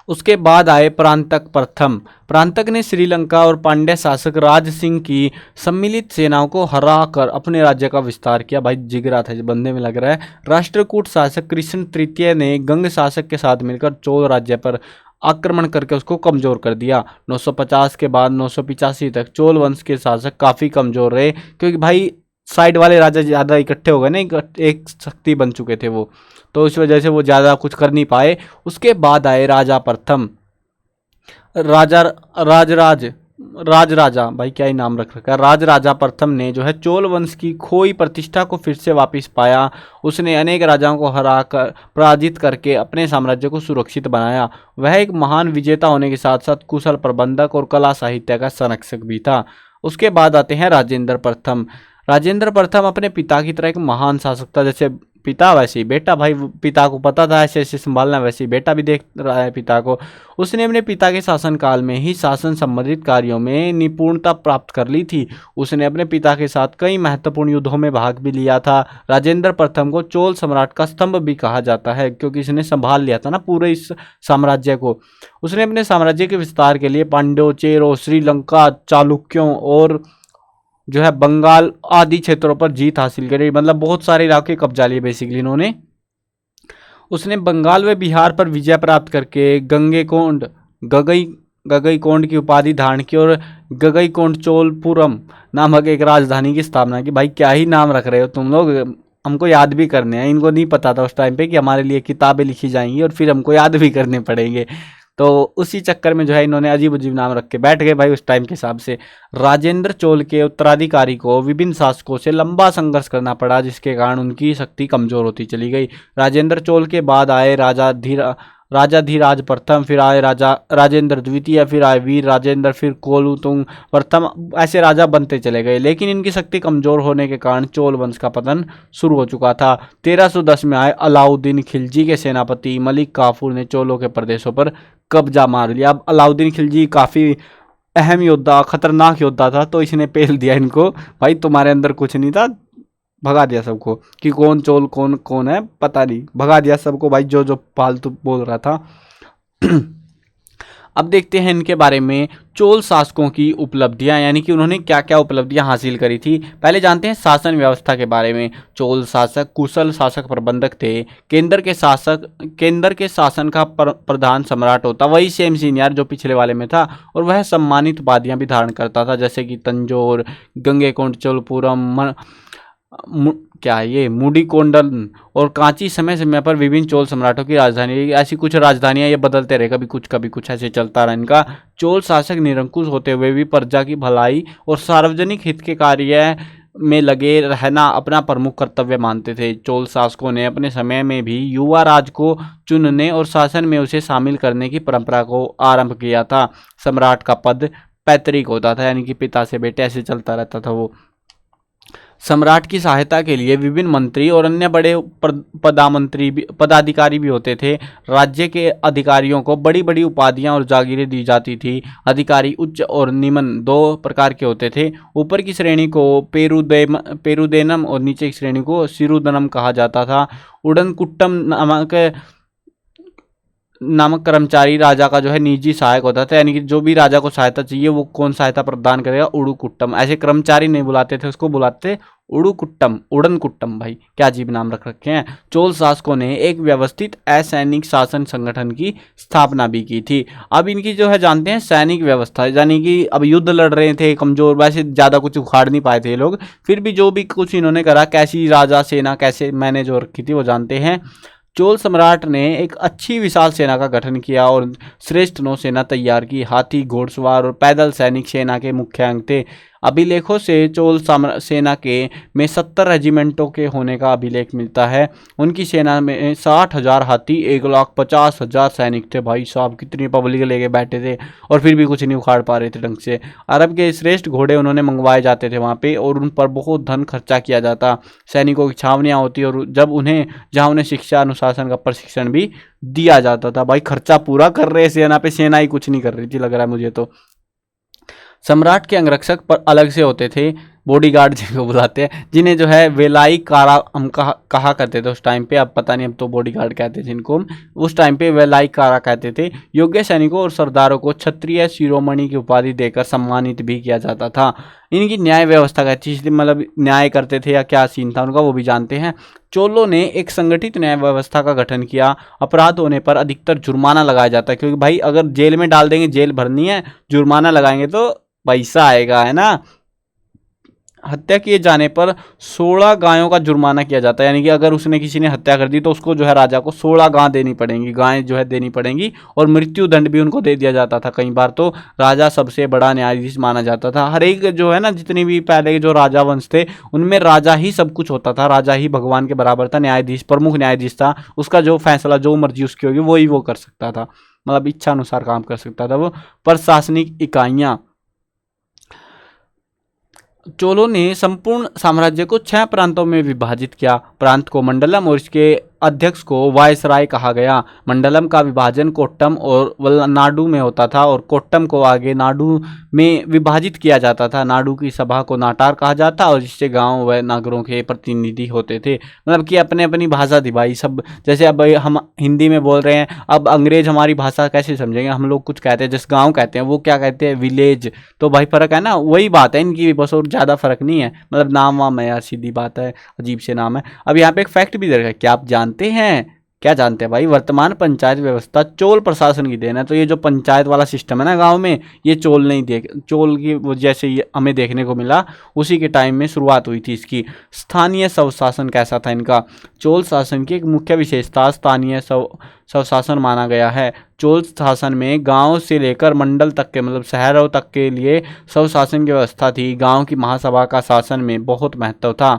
Speaker 1: उसके बाद आए परांतक प्रथम। परांतक ने श्रीलंका और पांड्य शासक राज सिंह की सम्मिलित सेनाओं को हरा कर अपने राज्य का विस्तार किया। भाई जिगरा था इस बंदे में लग रहा है। राष्ट्रकूट शासक कृष्ण तृतीय ने गंग शासक के साथ मिलकर चोल राज्य पर आक्रमण करके उसको कमजोर कर दिया। 950 के बाद 985 तक चोल वंश के शासक काफी कमजोर रहे, क्योंकि भाई साइड वाले राजा ज़्यादा इकट्ठे हो गए ना, एक शक्ति बन चुके थे वो, तो इस वजह से वो ज़्यादा कुछ कर नहीं पाए। उसके बाद आए राजा प्रथम। राजा भाई क्या ही नाम रख रखा है। राजा प्रथम ने जो है चोल वंश की खोई प्रतिष्ठा को फिर से वापस पाया। उसने अनेक राजाओं को हरा कर पराजित करके अपने साम्राज्य को सुरक्षित बनाया। वह एक महान विजेता होने के साथ साथ कुशल प्रबंधक और कला साहित्य का संरक्षक भी था। उसके बाद आते हैं राजेंद्र प्रथम। राजेंद्र प्रथम अपने पिता की तरह एक महान शासक था। जैसे पिता वैसे ही बेटा, भाई पिता को पता था ऐसे ऐसे संभालना, वैसे ही बेटा भी देख रहा है पिता को। उसने अपने पिता के शासनकाल में ही शासन संबंधित कार्यों में निपुणता प्राप्त कर ली थी। उसने अपने पिता के साथ कई महत्वपूर्ण युद्धों में भाग भी लिया था। राजेंद्र प्रथम को चोल सम्राट का स्तंभ भी कहा जाता है, क्योंकि इसने संभाल लिया था ना पूरे इस साम्राज्य को। उसने अपने साम्राज्य के विस्तार के लिए पांड्यों, चेरों, श्रीलंका, चालुक्यों और जो है बंगाल आदि क्षेत्रों पर जीत हासिल करी। मतलब बहुत सारे इलाके कब्जा लिए बेसिकली इन्होंने। उसने बंगाल व बिहार पर विजय प्राप्त करके गगईकोंड की उपाधि धारण की और गगईकोंड चोलपुरम नामक एक राजधानी की स्थापना की। भाई क्या ही नाम रख रहे हो तुम लोग, हमको याद भी करने हैं। इनको नहीं पता था उस टाइम पे कि हमारे लिए किताबें लिखी जाएंगी और फिर हमको याद भी करने पड़ेंगे, तो उसी चक्कर में जो है इन्होंने अजीब अजीब नाम रख के बैठ गए भाई उस टाइम के हिसाब से। राजेंद्र चोल के उत्तराधिकारी को विभिन्न शासकों से लंबा संघर्ष करना पड़ा, जिसके कारण उनकी शक्ति कमजोर होती चली गई। राजेंद्र चोल के बाद आए राजा धीराज प्रथम, फिर आए राजेंद्र द्वितीय, फिर आए वीर राजेंद्र, फिर कोलुतुंग प्रथम। ऐसे राजा बनते चले गए, लेकिन इनकी शक्ति कमजोर होने के कारण चोल वंश का पतन शुरू हो चुका था। 1310 में आए अलाउद्दीन खिलजी के सेनापति मलिक काफूर ने चोलों के प्रदेशों पर कब्जा मार लिया। अब अलाउद्दीन खिलजी काफ़ी अहम योद्धा, खतरनाक योद्धा था, तो इसने पेल दिया इनको। भाई तुम्हारे अंदर कुछ नहीं था, भगा दिया सबको, कि कौन चोल कौन कौन है पता नहीं, भगा दिया सबको भाई जो जो फालतू बोल रहा था। अब देखते हैं इनके बारे में चोल शासकों की उपलब्धियां, यानी कि उन्होंने क्या क्या उपलब्धियां हासिल करी थी। पहले जानते हैं शासन व्यवस्था के बारे में। चोल शासक कुशल शासक प्रबंधक थे। केंद्र के शासन का प्रधान सम्राट होता, वही सेम सीन यार जो पिछले वाले में था, और वह सम्मानित उपाधियां भी धारण करता था, जैसे कि तंजौर, गंगेकोंड चोलपुरम, क्या ये मुडीकोंडन और कांची। समय समय पर विभिन्न चोल सम्राटों की राजधानी, ऐसी कुछ राजधानियां ये बदलते रहे, कभी कुछ ऐसे चलता रहा इनका। चोल शासक निरंकुश होते हुए भी प्रजा की भलाई और सार्वजनिक हित के कार्य में लगे रहना अपना प्रमुख कर्तव्य मानते थे। चोल शासकों ने अपने समय में भी युवा राज को चुनने और शासन में उसे शामिल करने की परंपरा को आरंभ किया था। सम्राट का पद पैतृक होता था, यानी कि पिता से बेटे ऐसे चलता रहता था वो। सम्राट की सहायता के लिए विभिन्न मंत्री और अन्य बड़े पदाधिकारी भी होते थे। राज्य के अधिकारियों को बड़ी बड़ी उपाधियां और जागीरें दी जाती थी। अधिकारी उच्च और निम्न दो प्रकार के होते थे। ऊपर की श्रेणी को पेरुदेनम और नीचे की श्रेणी को सिरुदनम कहा जाता था। उड़नकुट्टम नामक कर्मचारी राजा का जो है निजी सहायक होता था, यानी कि जो भी राजा को सहायता चाहिए वो कौन सहायता प्रदान करेगा, उड़ुकुट्टम। ऐसे कर्मचारी नहीं बुलाते थे, उसको बुलाते उड़ुकुट्टम, उड़नकुट्टम। भाई क्या अजीब नाम रख रखे हैं। चोल शासकों ने एक व्यवस्थित असैनिक शासन संगठन की स्थापना भी की थी। अब इनकी जो है जानते हैं सैनिक व्यवस्था, यानी कि अब युद्ध लड़ रहे थे कमजोर, वैसे ज़्यादा कुछ उखाड़ नहीं पाए थे ये लोग, फिर भी जो भी कुछ इन्होंने करा, कैसी राजा सेना कैसे मैनेज हो रखी थी वो जानते हैं। चोल सम्राट ने एक अच्छी विशाल सेना का गठन किया और श्रेष्ठ नौसेना तैयार की। हाथी, घोड़सवार और पैदल सैनिक सेना के मुख्य अंग थे। अभिलेखों से चोल सेना के में 70 रेजिमेंटों के होने का अभिलेख मिलता है। उनकी सेना में 60,000 हाथी, 1,50,000 सैनिक थे। भाई साहब कितनी पब्लिक लेके बैठे थे और फिर भी कुछ नहीं उखाड़ पा रहे थे ढंग से। अरब के श्रेष्ठ घोड़े उन्होंने मंगवाए जाते थे वहाँ पे और उन पर बहुत धन खर्चा किया जाता। सैनिकों की छावनियाँ होती और जब उन्हें जहाँ उन्हें शिक्षा अनुशासन का प्रशिक्षण भी दिया जाता था। भाई खर्चा पूरा कर रहे सेना पे, सेना ही कुछ नहीं कर रही थी लग रहा है मुझे तो। सम्राट के अंगरक्षक पर अलग से होते थे, बॉडीगार्ड जिनको बुलाते हैं, जिन्हें जो है वेलाई कारा हम कहा करते थे उस टाइम पे। अब पता नहीं, अब तो बॉडीगार्ड कहते थे जिनको हम, उस टाइम पे वेलाई कारा कहते थे। योग्य सैनिकों और सरदारों को क्षत्रिय शिरोमणि की उपाधि देकर सम्मानित भी किया जाता था। इनकी न्याय व्यवस्था कहती थी, मतलब न्याय करते थे या क्या सीन था उनका वो भी जानते हैं। चोलों ने एक संगठित न्याय व्यवस्था का गठन किया। अपराध होने पर अधिकतर जुर्माना लगाया जाता है, क्योंकि भाई अगर जेल में डाल देंगे, जेल भरनी है, जुर्माना लगाएंगे तो पैसा आएगा, है ना। हत्या किए जाने पर 16 गायों का जुर्माना किया जाता है, यानी कि अगर उसने किसी ने हत्या कर दी तो उसको जो है राजा को 16 गाय देनी पड़ेंगी, गायें जो है देनी पड़ेंगी। और मृत्यु दंड भी उनको दे दिया जाता था। कई बार तो राजा सबसे बड़ा न्यायाधीश माना जाता था। हर एक जो है ना, जितनी भी पहले के जो राजा वंश थे उनमें राजा ही सब कुछ होता था, राजा ही भगवान के बराबर था। न्यायाधीश प्रमुख न्यायाधीश था, उसका जो फैसला जो मर्जी उसकी होगी वही वो कर सकता था, मतलब इच्छा अनुसार काम कर सकता था वो। प्रशासनिक इकाइयाँ, चोलों ने संपूर्ण साम्राज्य को 6 प्रांतों में विभाजित किया। प्रांत को मंडलम और इसके अध्यक्ष को वायसराय कहा गया। मंडलम का विभाजन कोट्टम और नाडु में होता था और कोट्टम को आगे नाडु में विभाजित किया जाता था। नाडु की सभा को नाटार कहा जाता और जिससे गांव व नगरों के प्रतिनिधि होते थे। मतलब कि अपने अपनी भाषा थी भाई सब। जैसे अब हम हिंदी में बोल रहे हैं, अब अंग्रेज हमारी भाषा कैसे समझेंगे। हम लोग कुछ कहते हैं, जैसे गाँव कहते हैं, वो क्या कहते हैं, विलेज। तो भाई फर्क है ना, वही बात है इनकी बस, और ज़्यादा फर्क नहीं है। मतलब नाम वाम है यार, सीधी बात है, अजीब से नाम है। अब यहाँ पे एक फैक्ट भी दे रखा है, क्या आप जानते हैं, क्या जानते हैं भाई, वर्तमान पंचायत व्यवस्था चोल प्रशासन की देन है। तो ये जो पंचायत वाला सिस्टम है ना गांव में, ये चोल नहीं चोल की वजह से ये हमें देखने को मिला, उसी के टाइम में शुरुआत हुई थी इसकी। स्थानीय स्वशासन कैसा था इनका। चोल शासन की एक मुख्य विशेषता स्थानीय स्वशासन माना गया है। चोल शासन में गांव से लेकर मंडल तक के, मतलब शहरों तक के लिए स्वशासन की व्यवस्था थी। गांव की महासभा का शासन में बहुत महत्व था।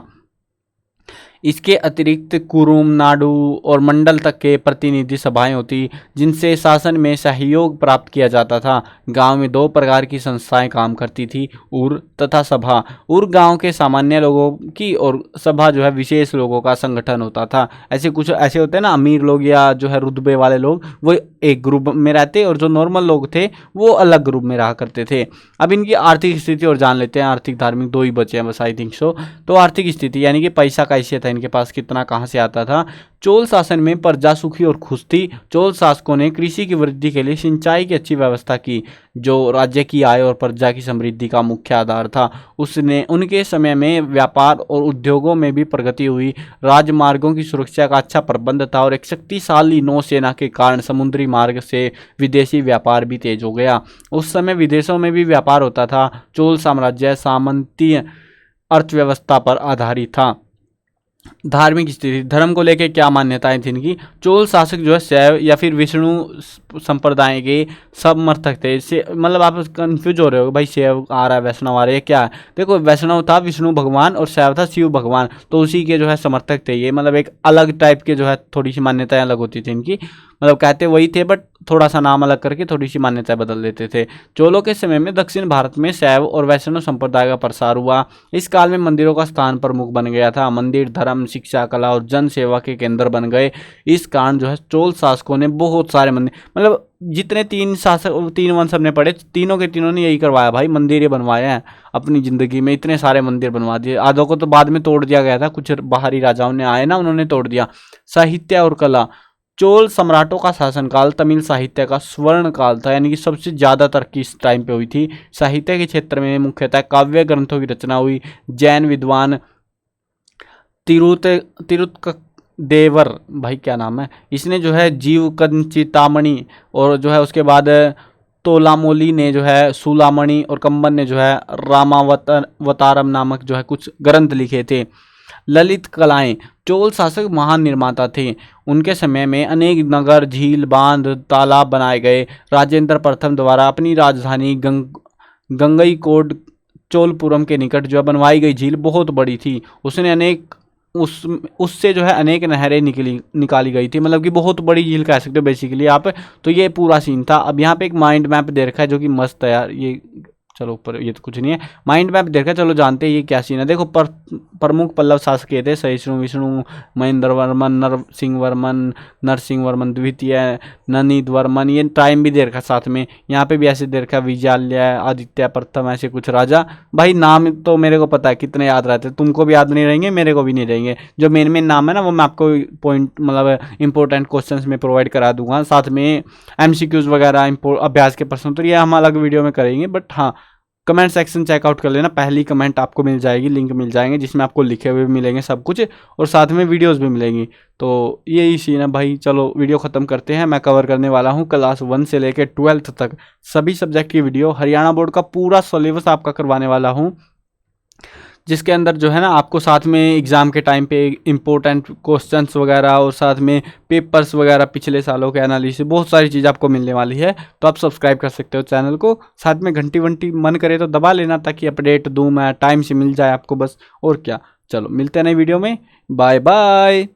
Speaker 1: इसके अतिरिक्त कुरुम, नाडु और मंडल तक के प्रतिनिधि सभाएं होती, जिनसे शासन में सहयोग प्राप्त किया जाता था। गांव में 2 प्रकार की संस्थाएं काम करती थी, उर तथा सभा। उर गांव के सामान्य लोगों की और सभा जो है विशेष लोगों का संगठन होता था। ऐसे कुछ ऐसे होते हैं ना, अमीर लोग या जो है रुतबे वाले लोग, वो एक ग्रुप में रहते और जो नॉर्मल लोग थे वो अलग ग्रुप में रहा करते थे। अब इनकी आर्थिक स्थिति और जान लेते हैं। आर्थिक धार्मिक 2 ही बचे हैं बस, आई थिंक सो। तो आर्थिक स्थिति यानी कि पैसा कैसे था इनके पास, कितना कहाँ से आता था। चोल शासन में प्रजा सुखी और खुश थी। चोल शासकों ने कृषि की वृद्धि के लिए सिंचाई की अच्छी व्यवस्था की, जो राज्य की आय और प्रजा की समृद्धि का मुख्य आधार था। उसने उनके समय में व्यापार और उद्योगों में भी प्रगति हुई। राजमार्गों की सुरक्षा का अच्छा प्रबंध था और एक शक्तिशाली नौसेना के कारण समुद्री मार्ग से विदेशी व्यापार भी तेज हो गया। उस समय विदेशों में भी व्यापार होता था। चोल साम्राज्य सामंतीय अर्थव्यवस्था पर आधारित था। धार्मिक स्थिति, धर्म को लेकर क्या मान्यताएं थी इनकी। चोल शासक जो है शैव या फिर विष्णु संप्रदाय के समर्थक थे। मतलब आप कंफ्यूज हो रहे हो भाई, शैव आ रहा है वैष्णव आ रहा है क्या है। देखो वैष्णव था विष्णु भगवान और शैव था शिव भगवान, तो उसी के जो है समर्थक थे ये। मतलब एक अलग टाइप के जो है थोड़ी सी मान्यताएं अलग होती थी इनकी। मतलब कहते वही थे बट थोड़ा सा नाम अलग करके थोड़ी सी मान्यताएं बदल देते थे। चोलों के समय में दक्षिण भारत में शैव और वैष्णव संप्रदाय का प्रसार हुआ। इस काल में मंदिरों का स्थान प्रमुख बन गया था। मंदिर धर्म, शिक्षा, कला और जन सेवा के केंद्र बन गए। इस कारण जो है चोल शासकों ने बहुत सारे मंदिर, मतलब जितने 3 शासक 3 वंश हमने पढ़े, तीनों के तीनों ने यही करवाया भाई, मंदिर ये बनवाए हैं अपनी जिंदगी में। इतने सारे मंदिर बनवा दिए, आधों को तो बाद में तोड़ दिया गया था, कुछ बाहरी राजाओं ने आए ना, उन्होंने तोड़ दिया। साहित्य और कला, चोल सम्राटों का शासनकाल तमिल साहित्य का स्वर्ण काल था, यानी कि सबसे ज़्यादा तरक्की इस टाइम पे हुई थी। साहित्य के क्षेत्र में मुख्यतः काव्य ग्रंथों की रचना हुई। जैन विद्वान तिरुत देवर, भाई क्या नाम है, इसने जो है जीवकंचितामणि और जो है उसके बाद तोलामोली ने जो है सूलामणि और कंबन ने जो है रामावतारम नामक जो है कुछ ग्रंथ लिखे थे। ललित कलाएं, चोल शासक महान निर्माता थे। उनके समय में अनेक नगर, झील, बांध, तालाब बनाए गए। राजेंद्र प्रथम द्वारा अपनी राजधानी गंगईकोंड चोलपुरम के निकट जो बनवाई गई झील बहुत बड़ी थी। उसने अनेक उससे जो है अनेक नहरें निकाली गई थी, मतलब कि बहुत बड़ी झील कह सकते हो बेसिकली आप। तो ये पूरा सीन था। अब यहाँ पे एक माइंड मैप दे रखा है जो कि मस्त है यार, ये चलो ऊपर ये तो कुछ नहीं है, माइंड मैप देखा, चलो जानते हैं ये क्या सीन है। देखो प्रमुख पल्लव शासक थे सहिष्णु, विष्णु, महेंद्र वर्मन, नरसिंह वर्मन द्वितीय, ननिद वर्मन। ये टाइम भी दे रखा साथ में, यहाँ पे भी ऐसे दे रखा विजाल्य, आदित्य प्रथम, ऐसे कुछ राजा। भाई नाम तो मेरे को पता है कितने याद रहते, तुमको भी याद नहीं रहेंगे, मेरे को भी नहीं रहेंगे। जो मेन मेन नाम है ना वो मैं आपको पॉइंट मतलब इंपॉर्टेंट क्वेश्चंस में प्रोवाइड करा दूंगा, साथ में MCQs वगैरह अभ्यास के प्रश्न, तो ये हम अलग वीडियो में करेंगे। बट हाँ, कमेंट सेक्शन चेकआउट कर लेना, पहली कमेंट आपको मिल जाएगी, लिंक मिल जाएंगे जिसमें आपको लिखे हुए मिलेंगे सब कुछ, और साथ में वीडियोस भी मिलेंगी। तो यही सीन है भाई। चलो वीडियो ख़त्म करते हैं। मैं कवर करने वाला हूँ क्लास 1 से लेकर 12th तक सभी सब्जेक्ट की वीडियो। हरियाणा बोर्ड का पूरा सिलेबस आपका करवाने वाला हूँ, जिसके अंदर जो है ना आपको साथ में एग्ज़ाम के टाइम पे इम्पोर्टेंट क्वेश्चंस वगैरह और साथ में पेपर्स वगैरह पिछले सालों के एनालिसिस, बहुत सारी चीज़ आपको मिलने वाली है। तो आप सब्सक्राइब कर सकते हो चैनल को, साथ में घंटी वंटी मन करे तो दबा लेना ताकि अपडेट दूँ मैं टाइम से मिल जाए आपको बस, और क्या। चलो मिलते हैं नई वीडियो में, बाय बाय।